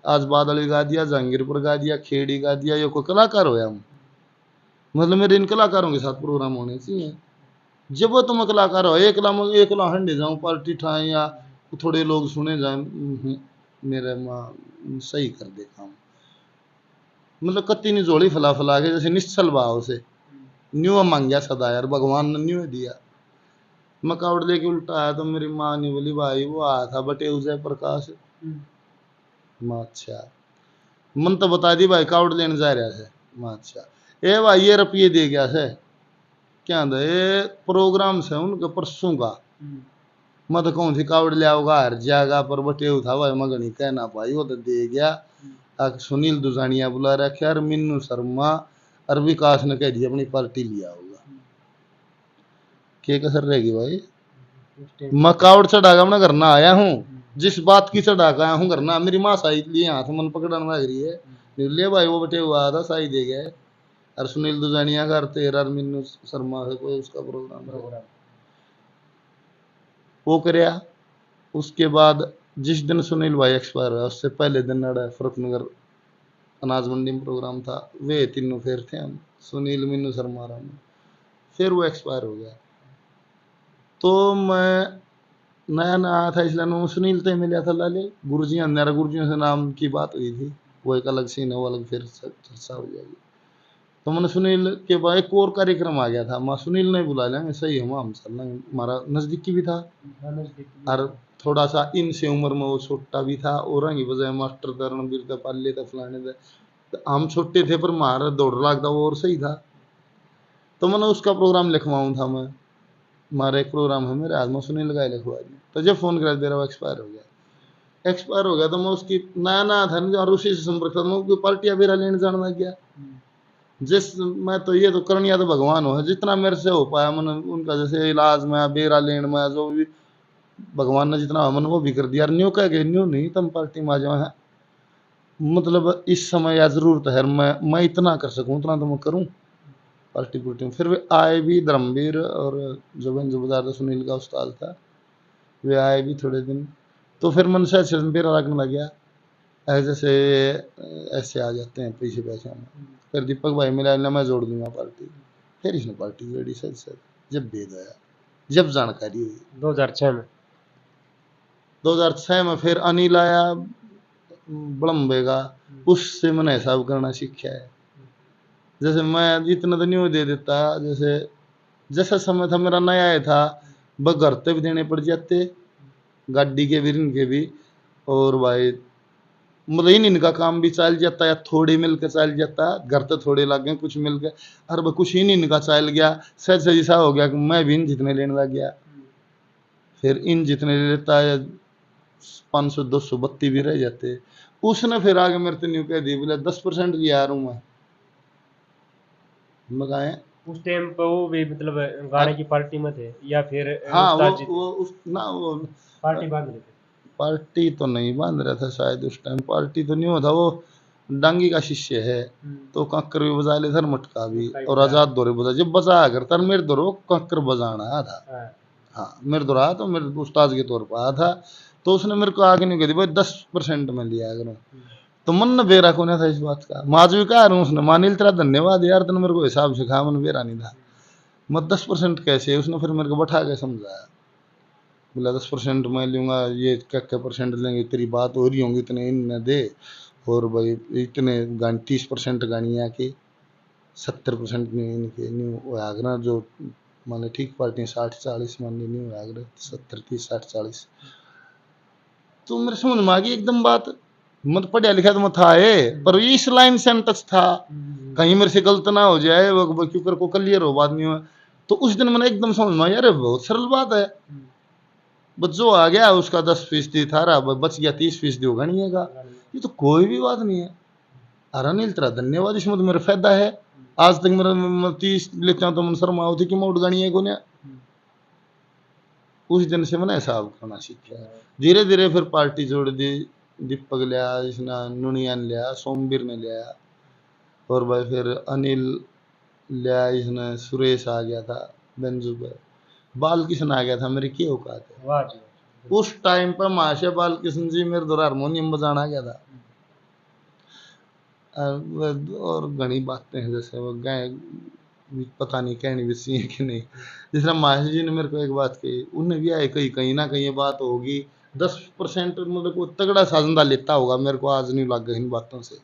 आज बादल गा दिया, जहांगीरपुर गा दिया, खेड़ी गा दिया, ये कोई कलाकार हो हम, मतलब मेरे इन कलाकारों के साथ प्रोग्राम होने चाहिए, जब वो तुम कलाकार हो एक ला हंडे जाऊं पार्टी ठाए या थोड़े लोग सुने जाए, मेरे माँ सही कर दे काम, मतलब कत्ती नहीं जोड़ी फला फला के जैसे निश्चल भाव से न्यू मांगया सदा यार, भगवान ने न्यू दिया, मैं कावड़ लेके उल्टा आया तो मेरी माँ ने बोली भाई वो आया था बटे उजय प्रकाश, माँ अच्छा, मन तो बता दी भाई कावड़ लेने जा रहा है, माँ अच्छा, ए भाई ये रुपये दे गया है, क्या दे प्रोग्राम से उनके परसों का, मैं तो कहूँ थी कावड़ ले आओगा हर जाएगा पर बटे उठा भाई मगनी कहना भाई वो तो दे गया, सुनील दुजानिया बुला रखे और मिन्नू शर्मा और विकास ने कह दिया अपनी पार्टी लिया होगा, क्या कसर रहेगी भाई, मैं कावड़ चढ़ा अपना घर ना आया हूँ, जिस बात की चढ़ा के आया हूँ घर ना, मेरी माँ साई लिए हाथ मन पकड़ने लग रही है, ले भाई वो बटे हुआ था साई दे गए, और सुनील दुजानिया का तेरा और मिन्नू शर्मा से कोई उसका प्रोग्राम वो करया। उसके बाद जिस दिन सुनील भाई एक्सपायर हुआ उससे पहले दिन फरुखनगर अनाज मंडी में प्रोग्राम था, वे तीनों फिर थे हम, सुनील मिन्नू शर्मा राम, फिर वो एक्सपायर हो गया, तो मैं नया नया आया था इसलिए मैं सुनील से मिला था, लाले गुरुजी अंधारा गुरुजियों से नाम की बात हुई थी, वो एक अलग सीन है, वो अलग फिर चर्चा हो जाएगी, तो मैंने सुनील के बाद एक और कार्यक्रम आ गया था, मैं सुनील ने बुला लेंगे सही है, हम चल लेंगे, हमारा नज़दीकी भी था और थोड़ा सा इनसे उम्र में वो छोटा भी था, और रंगी बजाय मास्टर था रणबीर था पाले था फलाने थे, तो हम छोटे थे पर हमारा दौड़ लाग था वो और सही था, तो मैंने उसका प्रोग्राम लिखवाऊँ था, मैं हमारा एक प्रोग्राम है मेरे आज में सुनील लगाए लिखवा दी, तो जब फोन करा मेरा वो एक्सपायर हो गया तो मैं उसकी नया नया था और उसी से संपर्क था, मैं पार्टियां बेरा लेने जाना लग गया, जिस मैं तो ये तो करनिया तो भगवान हो है, जितना मेरे से हो पाया मैंने उनका जैसे इलाज में बेरा लेने में जो भी भगवान ने जितना अमन वो भी कर दिया, न्यू कह गए न्यू नहीं तुम पार्टी में आ जाओ है, मतलब इस समय या जरूरत है मैं इतना कर सकूं उतना तो मैं करूं पार्टी पुर्टी में। फिर वे आए भी धर्मवीर और जो बन जो बता था सुनील का उस्ताद था, वे आए भी थोड़े दिन, तो फिर मन से अच्छे मेरा लगने लग गया ऐसे से ऐसे आ जाते हैं पैसे पैसे में। फिर दीपक भाई मिला ना मैं जोड़ दूंगा पार्टी, फिर इसने पार्टी जोड़ी सच सच जब भेद आया, जब जानकारी हुई 2006 में। 2006 में। फिर अनिल आया बड़म्बे का, उससे मैंने हिसाब करना सीखा है। जैसे मैं इतना तो नहीं दे देता, जैसे जैसा समय था मेरा नया आया था, बगरते भी देने पड़ जाते गाड़ी के भी इनके भी, और भाई मतलब इनका काम भी चल जाता या थोड़ी मिल के चल जाता, घर तो थोड़े लग गए कुछ मिल गए, अरे भाई कुछ ही इनका चल गया, सच सच ऐसा हो गया कि मैं भी इन जितने लेने लग गया, फिर इन जितने ले लेता है 500 200 बत्ती भी रह जाते। उसने फिर आगे मेरे से न्यू कह दी बोले 10% लिया आ रहा हूँ मैं कहा है? उस टाइम पे वो भी मतलब गाने की पार्टी में थे या फिर हाँ उस्ताद जी थे? वो उस ना वो पार्टी बांध रहे थे। पार्टी तो नहीं बांध रहा था शायद उस टाइम, पार्टी तो नहीं होता, वो डांगी का शिष्य है, तो कंकर भी बजा ले सर मटका भी, और आजाद दौरे बजा जब बजा कर तर मेरे दौरो कंकर बजाना आया था। हाँ। हाँ मेरे दौरा तो मेरे उस्ताद के तौर पर आया था, तो उसने मेरे को आगे नहीं कह दी भाई 10% में लिया करो, तो मन न बेरा को नहीं था इस बात का, माजवी कहा उसने मानिल तेरा धन्यवाद यार तुमने मेरे को हिसाब सिखाया, मन बेरा नहीं था। मत 10% कैसे, उसने फिर मेरे को बैठा के समझाया, बोला 10% मैं लूंगा, ये क्या परसेंट लेंगे, तेरी बात हो रही होंगी इतने इन न दे, और भाई इतने गाने 30% गानियाँ की 70% नहीं इनके न्यू आगरा जो माने ठीक पार्टी 60-40 मान ली न्यू आगरा 70-30-60-40, तो मेरे समझ में आ गई एकदम बात, मत पढ़ा लिखा तो मैं था है पर इस लाइन से टच था, कहीं मेरे से गलत ना हो जाए वो क्यों कर को क्लियर हो बात नहीं हुआ, तो उस दिन मैंने एकदम समझ में आया यार बहुत सरल बात है, बस जो आ गया उसका 10% था रहा, बच गया 30% होगा नहीं है, ये तो कोई भी बात नहीं है। अरे अनिल तेरा धन्यवाद, इसमें तो मेरा फायदा है, आज तक मेरा 30 लेता हूँ तो मन शर्मा होती कि मैं उठ गानी है को ना। उस दिन से मैंने हिसाब करना सीखा, धीरे धीरे फिर पार्टी जोड़ दी, दीपक लिया इसने, नुनिया ने लिया, सोमवीर ने लिया, और भाई फिर अनिल लिया इसने, सुरेश आ गया था बेंजू पे, बाल किशन आ गया था, मेरी क्या औकात है। वाह जी। उस टाइम पर महाशय बाल कृष्ण जी मेरे द्वारा हारमोनियम बजाना आ गया था, और घनी बातें हैं जैसे वो गए पता नहीं कहनी भी सी है कि नहीं, जिस तरह महाशय जी ने मेरे को एक बात कही, उन्हें भी आए कहीं कहीं ना कहीं ये बात होगी, 10% मेरे को तगड़ा साजंदा लेता होगा, मेरे को आज नहीं लग गया इन बातों से।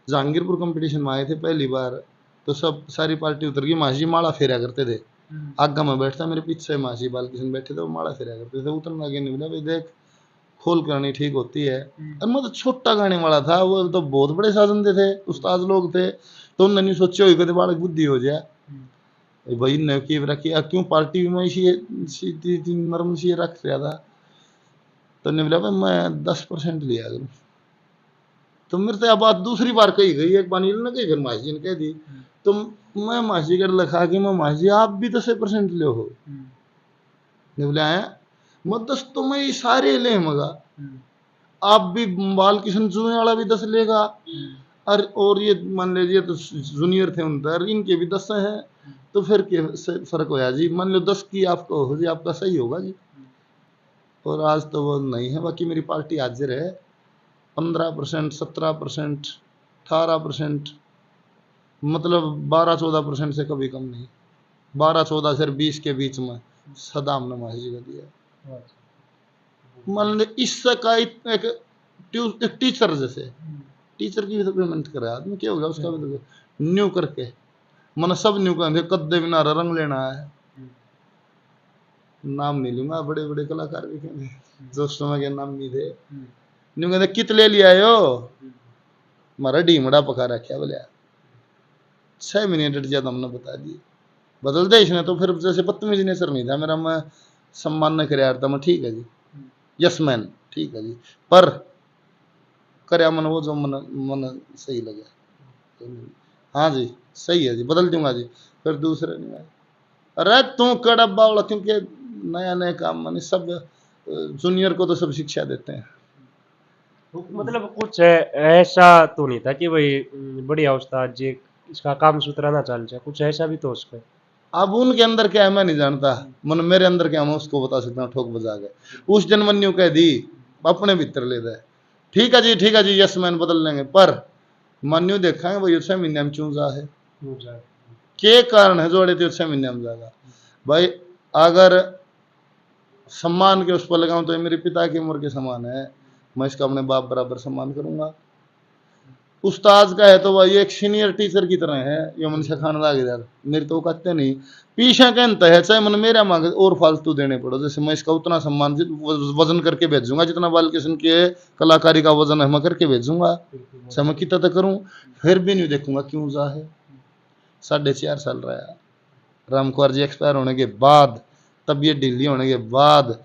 जहांगीरपुर कंपटीशन में आए थे पहली बार, तो सब सारी पार्टी उतर गई, महाशय जी माला फेरा करते थे, आगा में बैठता मेरे पीछे महाशय बालकृष्ण बैठे थे, वो माला फेरा करते थे, उतरने लगे नहीं बोला भाई देख खोल करनी ठीक होती है, और मैं तो छोटा गाने वाला था, वो तो बहुत बड़े साधन थे उस्ताद लोग थे, तो उन्होंने नहीं सोचे हुई कभी बालक बुद्धि हो जाए भाई ने की रखी क्यों पार्टी में इसी नरम सी रख रहा था, तो ने बोला भाई मैं 10% लिया करूँ, तो मेरे से अब बात दूसरी बार कही गई, एक बार नील ने कही फिर मासी ने कह दी, तो मैं मासी कर लिखा कि मैं मासी आप भी 10% ले हो, ने बोला है मैं 10 तो मैं ये सारे ले मगा, आप भी बाल किशन जुए वाला भी 10 लेगा, और ये मान लीजिए तो जूनियर थे उन पर इनके भी 10 हैं, तो फिर क्या फर्क होया जी, मान लो 10 की आपको हो जी आपका सही होगा जी, और आज तो वो नहीं है, बाकी मेरी पार्टी हाजिर है 15% 17% 18%, मतलब 12-14% से कभी कम नहीं, 12-14 से 20 के बीच में सदा हमने माही का दिया। मान लो इससे का एक टीचर जैसे टीचर की भी तो पेमेंट करे आदमी, क्या होगा उसका भी तो न्यू करके मन सब न्यू कर कद्दे बिना रंग लेना है, नाम नहीं लूंगा, बड़े बड़े कलाकार भी कहते जो उस समय के नाम नहीं थे, न्यू कहते कित ले लिया यो हमारा ढीमड़ा पका रखा बोले 6 महीने डट जाता हमने बता दिए, बदल दे इसने, तो फिर जैसे बदतमीजी नेचर नहीं था मेरा, मैं सम्मान न करे यार था मैं ठीक है जी यस मैन ठीक है जी, पर करे मन वो जो मन मन सही लगे, हाँ जी सही है जी बदल दूंगा जी, फिर दूसरे नहीं आए, अरे तू कड़ा बावड़ा, क्योंकि नया नया काम मैंने सब जूनियर को तो सब शिक्षा देते हैं। मतलब कुछ ऐसा तो नहीं था कि भाई बढ़िया उस्ताद जी इसका काम सुथरा चल जाए, कुछ ऐसा भी तो उसका। अब उनके अंदर क्या है मैं नहीं जानता, मन मेरे अंदर क्या है मैं उसको बता सकता हूँ, ठोक बजा के उस दिन मन्यू कह दी अपने भीतर ले दे, ठीक है जी ठीक है जी, यस मैन बदल लेंगे, पर मन्यू देखा है भाई 6 महीने में क्यों जा है, के कारण है जोड़े थे 6 महीने में जाएगा भाई। अगर सम्मान के उस पर लगाऊं तो ये मेरे पिता की उम्र के समान है, मैं इसका अपने बाप बराबर सम्मान करूंगा। उस्ताद का है तो भाई एक सीनियर टीचर की तरह है, ये मन से खाना लागे यार मेरी तो कहते नहीं पीछे कहता है, चाहे मन मेरा मांग और फालतू देने पड़ो, जैसे मैं इसका उतना सम्मान वजन करके भेजूंगा जितना बालकिशन के कलाकारी का वजन है मैं करके भेजूंगा, चाहे मैं कितना तक करूं, फिर भी नहीं देखूंगा क्यों जा है। 4.5 साल रहा राम कुमार जी एक्सपायर होने के बाद, तबीयत ढीली होने के बाद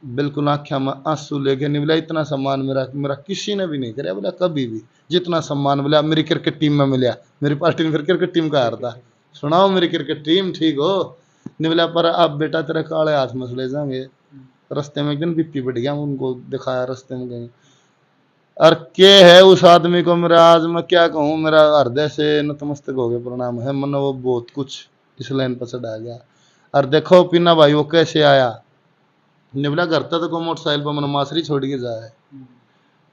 बिल्कुल आँखें में आंसू लेके नहीं बोला इतना सम्मान मेरा मेरा किसी ने भी नहीं कराया बोला कभी भी, जितना सम्मान बोला मेरी क्रिकेट टीम में मिला, मेरी पार्टी में फिर क्रिकेट टीम का हार था, सुनाओ मेरी क्रिकेट टीम ठीक हो नहीं बोला, पर अब बेटा तेरे काले हाथ में ले जाएंगे। रास्ते में एक दिन बीपी बढ़ गया, उनको दिखाया रास्ते में गए, और के है उस आदमी को मेरा आज मैं क्या कहूँ, मेरा हृदय से नतमस्तक हो गया प्रणाम है, मन वो बहुत कुछ इस लाइन पर चढ़ा गया। और देखो पीना भाई वो कैसे आया, निबला घर तक को मोटरसाइकिल पर मैंने माछरी छोड़ के जाए,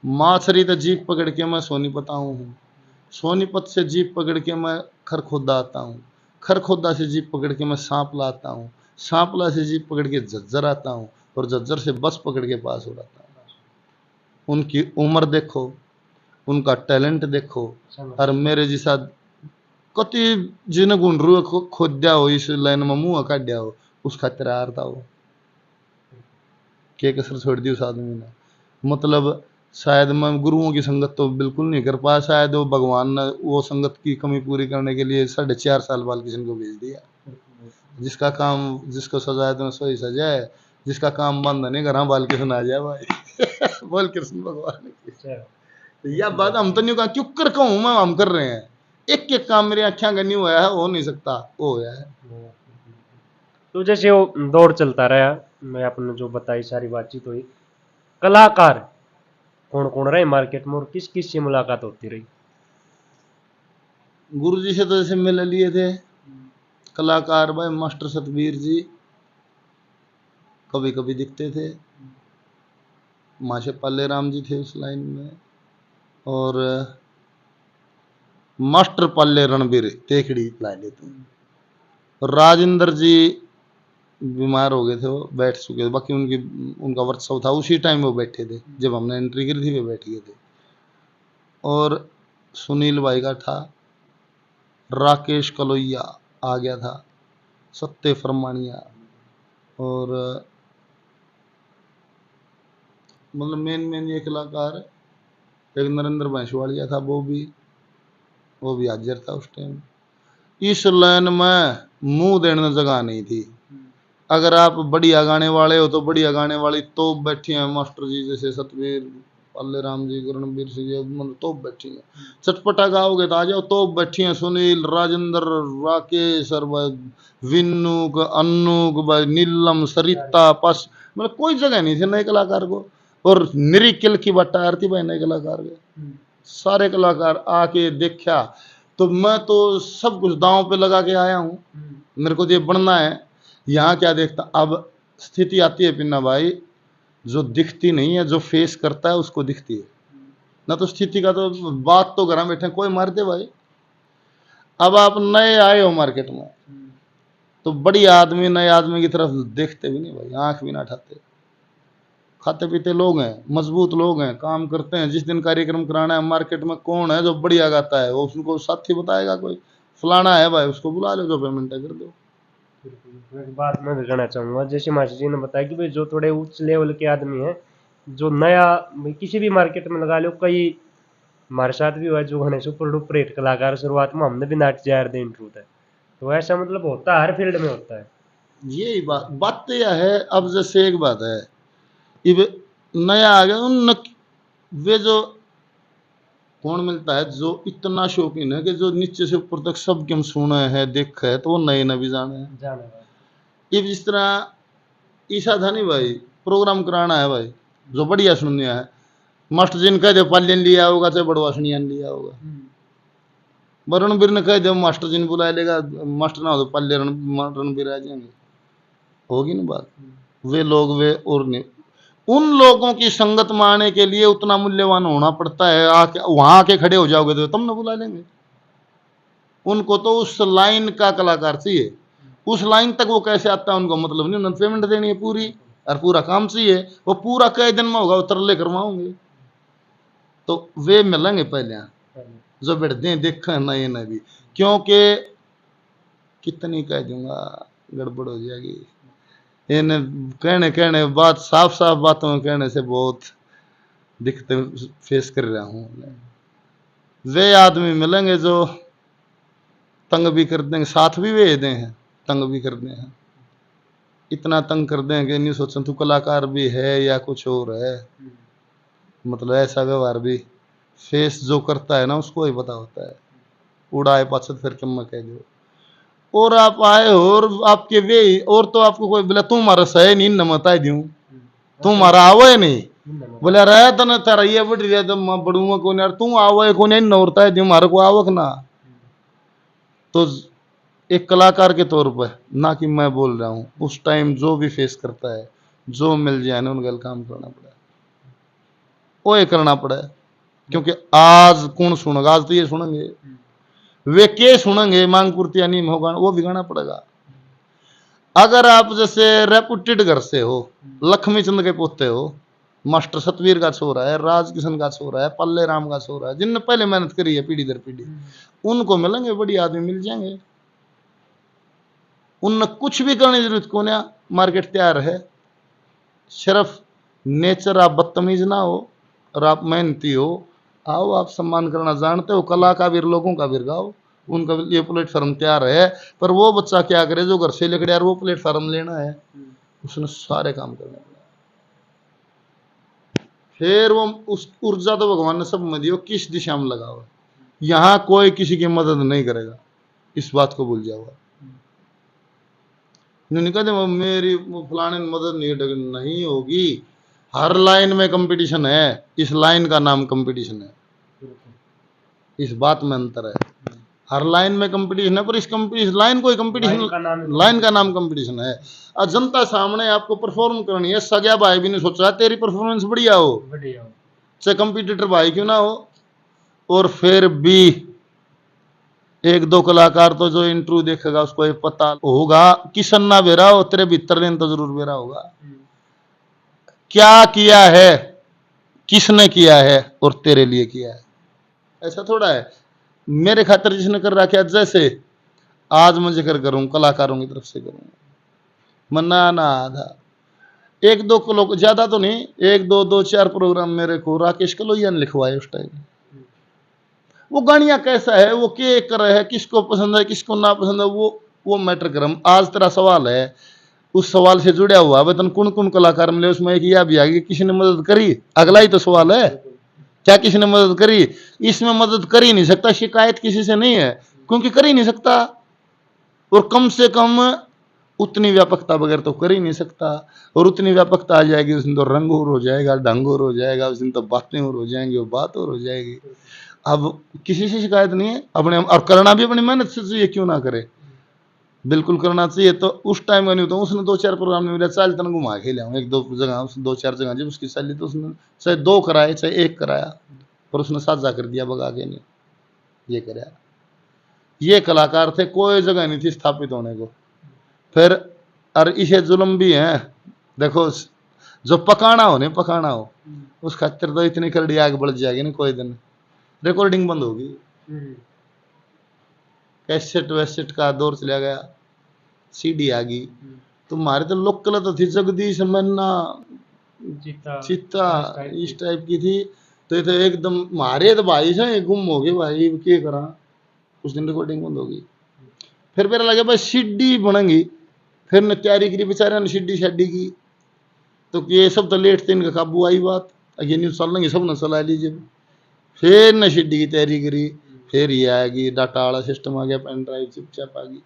माछरी तो जीप पकड़ के मैं सोनीपत आऊँ हूँ, सोनीपत से जीप पकड़ के मैं खरखोदा आता हूँ, खरखोदा से जीप पकड़ के मैं सांपला आता हूँ, सांपला से जीप पकड़ के झज्जर आता हूँ, और झज्जर से बस पकड़ के पास हो जाता हूँ। उनकी उम्र देखो, उनका टैलेंट देखो, और मेरे जैसा कति जिन गुंडरू खोद्या हो इस लाइन में मुंह काट्या हो उसका तैयार था वो के कसर छोड़ दी उस आदमी ने। मतलब शायद मैं गुरुओं की संगत तो बिल्कुल नहीं कर पाया, शायद वो भगवान ने वो संगत की कमी पूरी करने के लिए 4.5 साल बालकिशन को भेज दिया, जिसका काम जिसको सजाए तो सोई सजाए, जिसका काम बंद नहीं करा बालकिशन आ जाए भाई बोल कृष्ण भगवान की। यह बात हम तो नहीं कहा क्यों कर कहूँ मैं, हम कर रहे हैं एक एक काम मेरी आँखें का नहीं हुआ है, हो नहीं सकता वो होया है। तो जैसे वो दौर चलता रहा, मैं आपने जो बताई सारी बातचीत हुई, कलाकार कौन कौन रहे मार्केट में और किस किस से मुलाकात होती रही? गुरु जी से तो जैसे मिल लिए थे कलाकार भाई, मास्टर सतबीर जी कभी कभी दिखते थे, माशे पाले राम जी थे उस लाइन में, और मास्टर पाले रणबीर तेखड़ी ला लेते, राजेंद्र जी बीमार हो गए थे, वो बैठ चुके थे, बाकी उनका वर्कशॉप था उसी टाइम वो बैठे थे जब हमने एंट्री करी थी, वे बैठ गए थे। और सुनील भाई का था, राकेश कलोइया आ गया था, सत्य फरमानिया, और मतलब मेन ये कलाकार, एक नरेंद्र भैंसवाड़िया था वो भी हाजिर था उस टाइम। इस लाइन में मुंह देने जगह नहीं थी, अगर आप बढ़िया गाने वाले हो तो बढ़िया गाने वाली तो बैठी हैं, मास्टर जी जैसे सतवीर पाले राम जी रणबीर सिंह मतलब तो बैठी हैं, चटपटा गाओगे तो आ जाओ तो बैठी हैं, सुनील राजेंद्र राकेश और विन्नू अन्नू भाई नीलम सरिता पास, मतलब कोई जगह नहीं थी नए कलाकार को, और निरिकल की बट्टा आरती भाई नए कलाकार के सारे कलाकार आके देखा, तो मैं तो सब कुछ दांव पे लगा के आया हूँ, मेरे को तो ये बनना है। यहाँ क्या देखता, अब स्थिति आती है पिन्ना भाई, जो दिखती नहीं है जो फेस करता है उसको दिखती है ना, तो स्थिति का तो बात तो घर बैठे कोई मार दे भाई। अब आप नए आए हो मार्केट में तो बढ़िया आदमी नए आदमी की तरफ देखते भी नहीं भाई, आंख भी ना उठाते, खाते पीते लोग हैं, मजबूत लोग हैं, काम करते हैं, जिस दिन कार्यक्रम कराना है मार्केट में कौन है जो बढ़िया गाता है वो उसको साथी बताएगा, कोई फलाना है भाई उसको बुला लो, जो पेमेंट है कर दो। एक बात मैं भी कहना चाहूँगा, जैसे मास्टर जी ने बताया कि भाई जो थोड़े उच्च लेवल के आदमी हैं, जो नया भाई किसी भी मार्केट में लगा लो, कई हमारे साथ भी हुआ है जो घने सुपर डुपर हिट कलाकार शुरुआत में हमने भी नाच जार दे इंट्रूथ है, तो ऐसा मतलब होता है हर फील्ड में होता है। यही बात तो यह है। अब जैसे एक बात है, इब नया आ गया उन वे जो कौन मिलता है जो इतना शौकीन है कि जो नीचे से ऊपर तक सब के हम सुने हैं देखा है, तो वो नए न भी जाने हैं। जाने ये जिस तरह ईशा था नहीं भाई, प्रोग्राम कराना है भाई, जो बढ़िया सुनिया है। मास्टर जी ने कह दो पालियन लिया होगा चाहे बड़वा सुनियान लिया होगा, रणबीर ने कह दो मास्टर जी ने बुला लेगा, मास्टर ना हो तो पाल्य रणबीर आ जाएंगे, होगी ना बात। वे लोग वे और नहीं, उन लोगों की संगत में आने के लिए उतना मूल्यवान होना पड़ता है। आके वहां आके खड़े हो जाओगे तो तुम ना बुला लेंगे। उनको तो उस लाइन का कलाकार चाहिए, उस लाइन तक वो कैसे आता है उनको मतलब नहीं, उन्होंने पेमेंट देनी है पूरी और पूरा काम चाहिए। वो पूरा कई दिन में होगा, वो तरले करवाओगे तो वे मिलेंगे पहले जो बैठते देखा ना ये ना भी, क्योंकि कितनी कह दूंगा गड़बड़ हो जाएगी। इन कहने कहने बात साफ साफ बातों में कहने से बहुत दिक्कतें फेस कर रहा हूँ। वे आदमी मिलेंगे जो तंग भी कर देंगे, साथ भी वे दें हैं, तंग भी कर दें हैं, इतना तंग कर देंगे नहीं सोचें तू कलाकार भी है या कुछ और है। मतलब ऐसा व्यवहार भी फेस जो करता है ना उसको ही पता होता है। उड़ाए पाछत फिर कम कह दो और आप आए हो और आपके वे और तो आपको कोई बोला तुम्हारा सही नहीं नमता दूं, तुम्हारा आवे नहीं बोले रहा तो ना तेरा ये बढ़ रहा तो मैं बढ़ूंगा कौन यार, तू आवे कौन नहीं नौरता दूं मारे को आवक ना। तो एक कलाकार के तौर पर ना कि मैं बोल रहा हूँ, उस टाइम जो भी फेस करता है जो मिल जाए ना उनका काम करना पड़ा, वो ये करना पड़ा। क्योंकि आज कौन सुनेगा, आज तो ये सुनेंगे वे के सुनेंगे, मांग पूर्ति अनियम होगा वो भी गाना पड़ेगा। अगर आप जैसे रेपुटेड घर से हो, लक्ष्मी चंद के पोते हो, मास्टर सतवीर का छोरा है, राज किशन का छोरा है, पल्ले राम का छोरा है, जिनने पहले मेहनत करी है पीढ़ी दर पीढ़ी, उनको मिलेंगे बड़ी आदमी मिल जाएंगे। उनने कुछ भी करने की जरूरत कौन है, मार्केट तैयार है। सिर्फ नेचर आप बदतमीज ना हो और आप मेहनती हो, आओ आप सम्मान करना जानते हो, कला का भी लोगों का भी गाओ, उनका ये प्लेटफॉर्म तैयार है। पर वो बच्चा क्या करे जो घर से लेकर यार वो प्लेटफॉर्म लेना है, उसने सारे काम करने पड़े। फिर वो उस ऊर्जा तो भगवान ने सब में दी, किस दिशा में लगाओ। यहां कोई किसी की मदद नहीं करेगा, इस बात को भूल जाओ। नहीं कहते मेरी फलाने मदद नहीं होगी। हर लाइन में कंपटीशन है, इस लाइन का नाम कंपटीशन है, इस बात में अंतर है। हर लाइन में कंपटीशन है पर इस लाइन कोई कंपटीशन, लाइन का नाम कंपटीशन है। और जनता सामने आपको परफॉर्म करनी है। सजा भाई भी नहीं सोच रहा तेरी परफॉर्मेंस बढ़िया हो, चाहे कंपटीटर भाई क्यों ना हो। और फिर भी एक दो कलाकार तो जो इंटरव्यू देखेगा उसको ये पता होगा किशन ना बेरा हो, तेरे भीतर ने तो जरूर बेरा होगा क्या किया है, किसने किया है और तेरे लिए किया है। ऐसा थोड़ा है मेरे खातिर जिसने कर रखा है, जैसे आज मैं जिक्र करूं कलाकारों की तरफ से करूं, मन्ना ना आधा एक दो किलो ज्यादा तो नहीं, एक दो दो चार प्रोग्राम मेरे को राकेश कलोइया ने लिखवाए उस टाइम। वो गानियां कैसा है, वो के कर रहे हैं, किसको पसंद है किसको ना पसंद है, वो मैटर करम। आज तेरा सवाल है उस सवाल से जुड़ा हुआ है, वेतन कौन कौन कलाकार मिले, उसमें एक यह भी आ गई किसी ने मदद करी, अगला ही तो सवाल है क्या किसी ने मदद करी। इसमें मदद कर ही नहीं सकता, शिकायत किसी से नहीं है क्योंकि कर ही नहीं सकता, और कम से कम उतनी व्यापकता बगैर तो कर ही नहीं सकता। और उतनी व्यापकता आ जाएगी उस दिन तो रंग और हो जाएगा, ढंग और हो जाएगा, उस दिन तो बातें और हो जाएंगी, वो बात और हो जाएगी। अब किसी से शिकायत नहीं है अपने, और करना भी अपनी मेहनत से चाहिए, क्यों ना करे, बिल्कुल करना चाहिए। तो उस टाइम का नहीं होता, उसने दो चार प्रोग्राम में मेरा चाल तन घुमा के लिया एक दो जगह, उसने दो चार जगह जब उसकी सैली तो उसने चाहे दो कराए चाहे एक कराया, पर उसने साझा कर दिया बगा के नहीं ये कराया। ये कलाकार थे, कोई जगह नहीं थी स्थापित होने को। फिर और इसे जुल्म भी है, देखो जो पकाना हो नहीं पकाना हो उस खातिर तो इतनी करड़ी आग बढ़ जाएगी ना, कोई दिन रिकॉर्डिंग बंद होगी, कैसेट वैसेट का दौर चला गया, सीडी आ गई। तुम्हारे तो लोकल तो थी जगदीश मन्ना चित्ता इस टाइप की थी, तो ये तो एकदम मारे तो भाई से गुम हो गए भाई, क्या करा। उस दिन रिकॉर्डिंग बंद होगी। फिर मेरा लगे भाई सीडी बनेंगी, फिर ने तैयारी करी बेचारे ने सीडी शाडी की, तो ये सब तो लेट थे, इनका काबू आई बात, ये न्यूज चल लेंगे सब ने चला लीजिए। फिर ने सीडी की तैयारी करी, फिर ये आ गई डाटा वाला सिस्टम आ गया, पेन ड्राइव चिपचाप आ गई,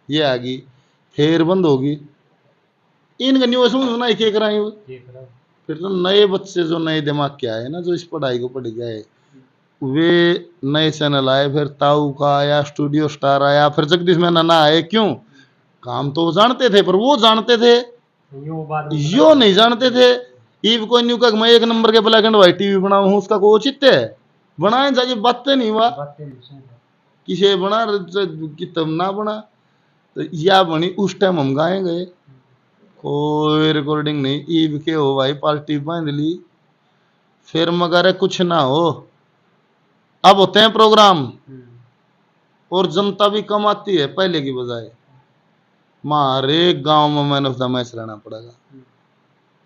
ये आ गई, फिर बंद होगी। इनका न्यू समझना एक एक रहा फिर तो नए बच्चे जो नए दिमाग के आए ना, जो इस पढ़ाई को पढ़ गए, वे नए चैनल आए, फिर ताऊ का आया, स्टूडियो स्टार आया, फिर जगदीश मेनन आए। क्यों? काम तो वो जानते थे, पर वो जानते थे यो नहीं जानते थे। ईब कोई न्यू का मैं एक नंबर के ब्लैक एंड व्हाइट टीवी बनाऊं हूं, उसका कोई औचित्य है? बनाए जाके बातें नहीं हुआ किसे बना कि तब ना बना। तो या बनी उस टाइम हम गाए गए, कोई रिकॉर्डिंग नहीं। ईब के हो भाई पार्टी बांध ली, फिर मगर कुछ ना हो। अब होते हैं प्रोग्राम और जनता भी कम आती है पहले की बजाय। हमारे गांव में मैन ऑफ द मैच रहना पड़ेगा,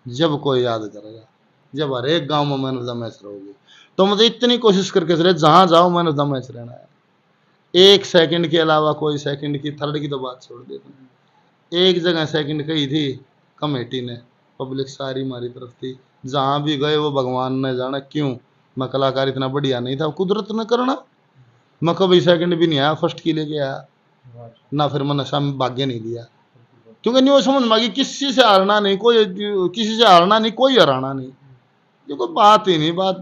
जब कोई याद करेगा, जब हर एक गांव में मैन ऑफ द मैच रहोगे। तो मुझे इतनी कोशिश करके चले, जहां जाओ मैन ऑफ द मैच रहना है। एक सेकंड के अलावा कोई सेकंड की, थर्ड की तो बात छोड़ देते हैं। एक जगह सेकंड कही थी कमेटी ने, पब्लिक सारी हमारी तरफ थी। जहां भी गए वो भगवान ने जाना क्यों, मैं कलाकार इतना बढ़िया नहीं था, कुदरत ने करना। मैं कभी सेकंड भी नहीं आया, फर्स्ट की लेके आया ना, फिर मैं नशा में भाग्य नहीं दिया। क्योंकि नहीं वो समझ मांगी, किसी से हारना नहीं, कोई किसी से हारना नहीं, कोई हराना नहीं। ये कोई बात ही नहीं, बात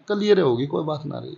क्लियर होगी, कोई बात ना रही।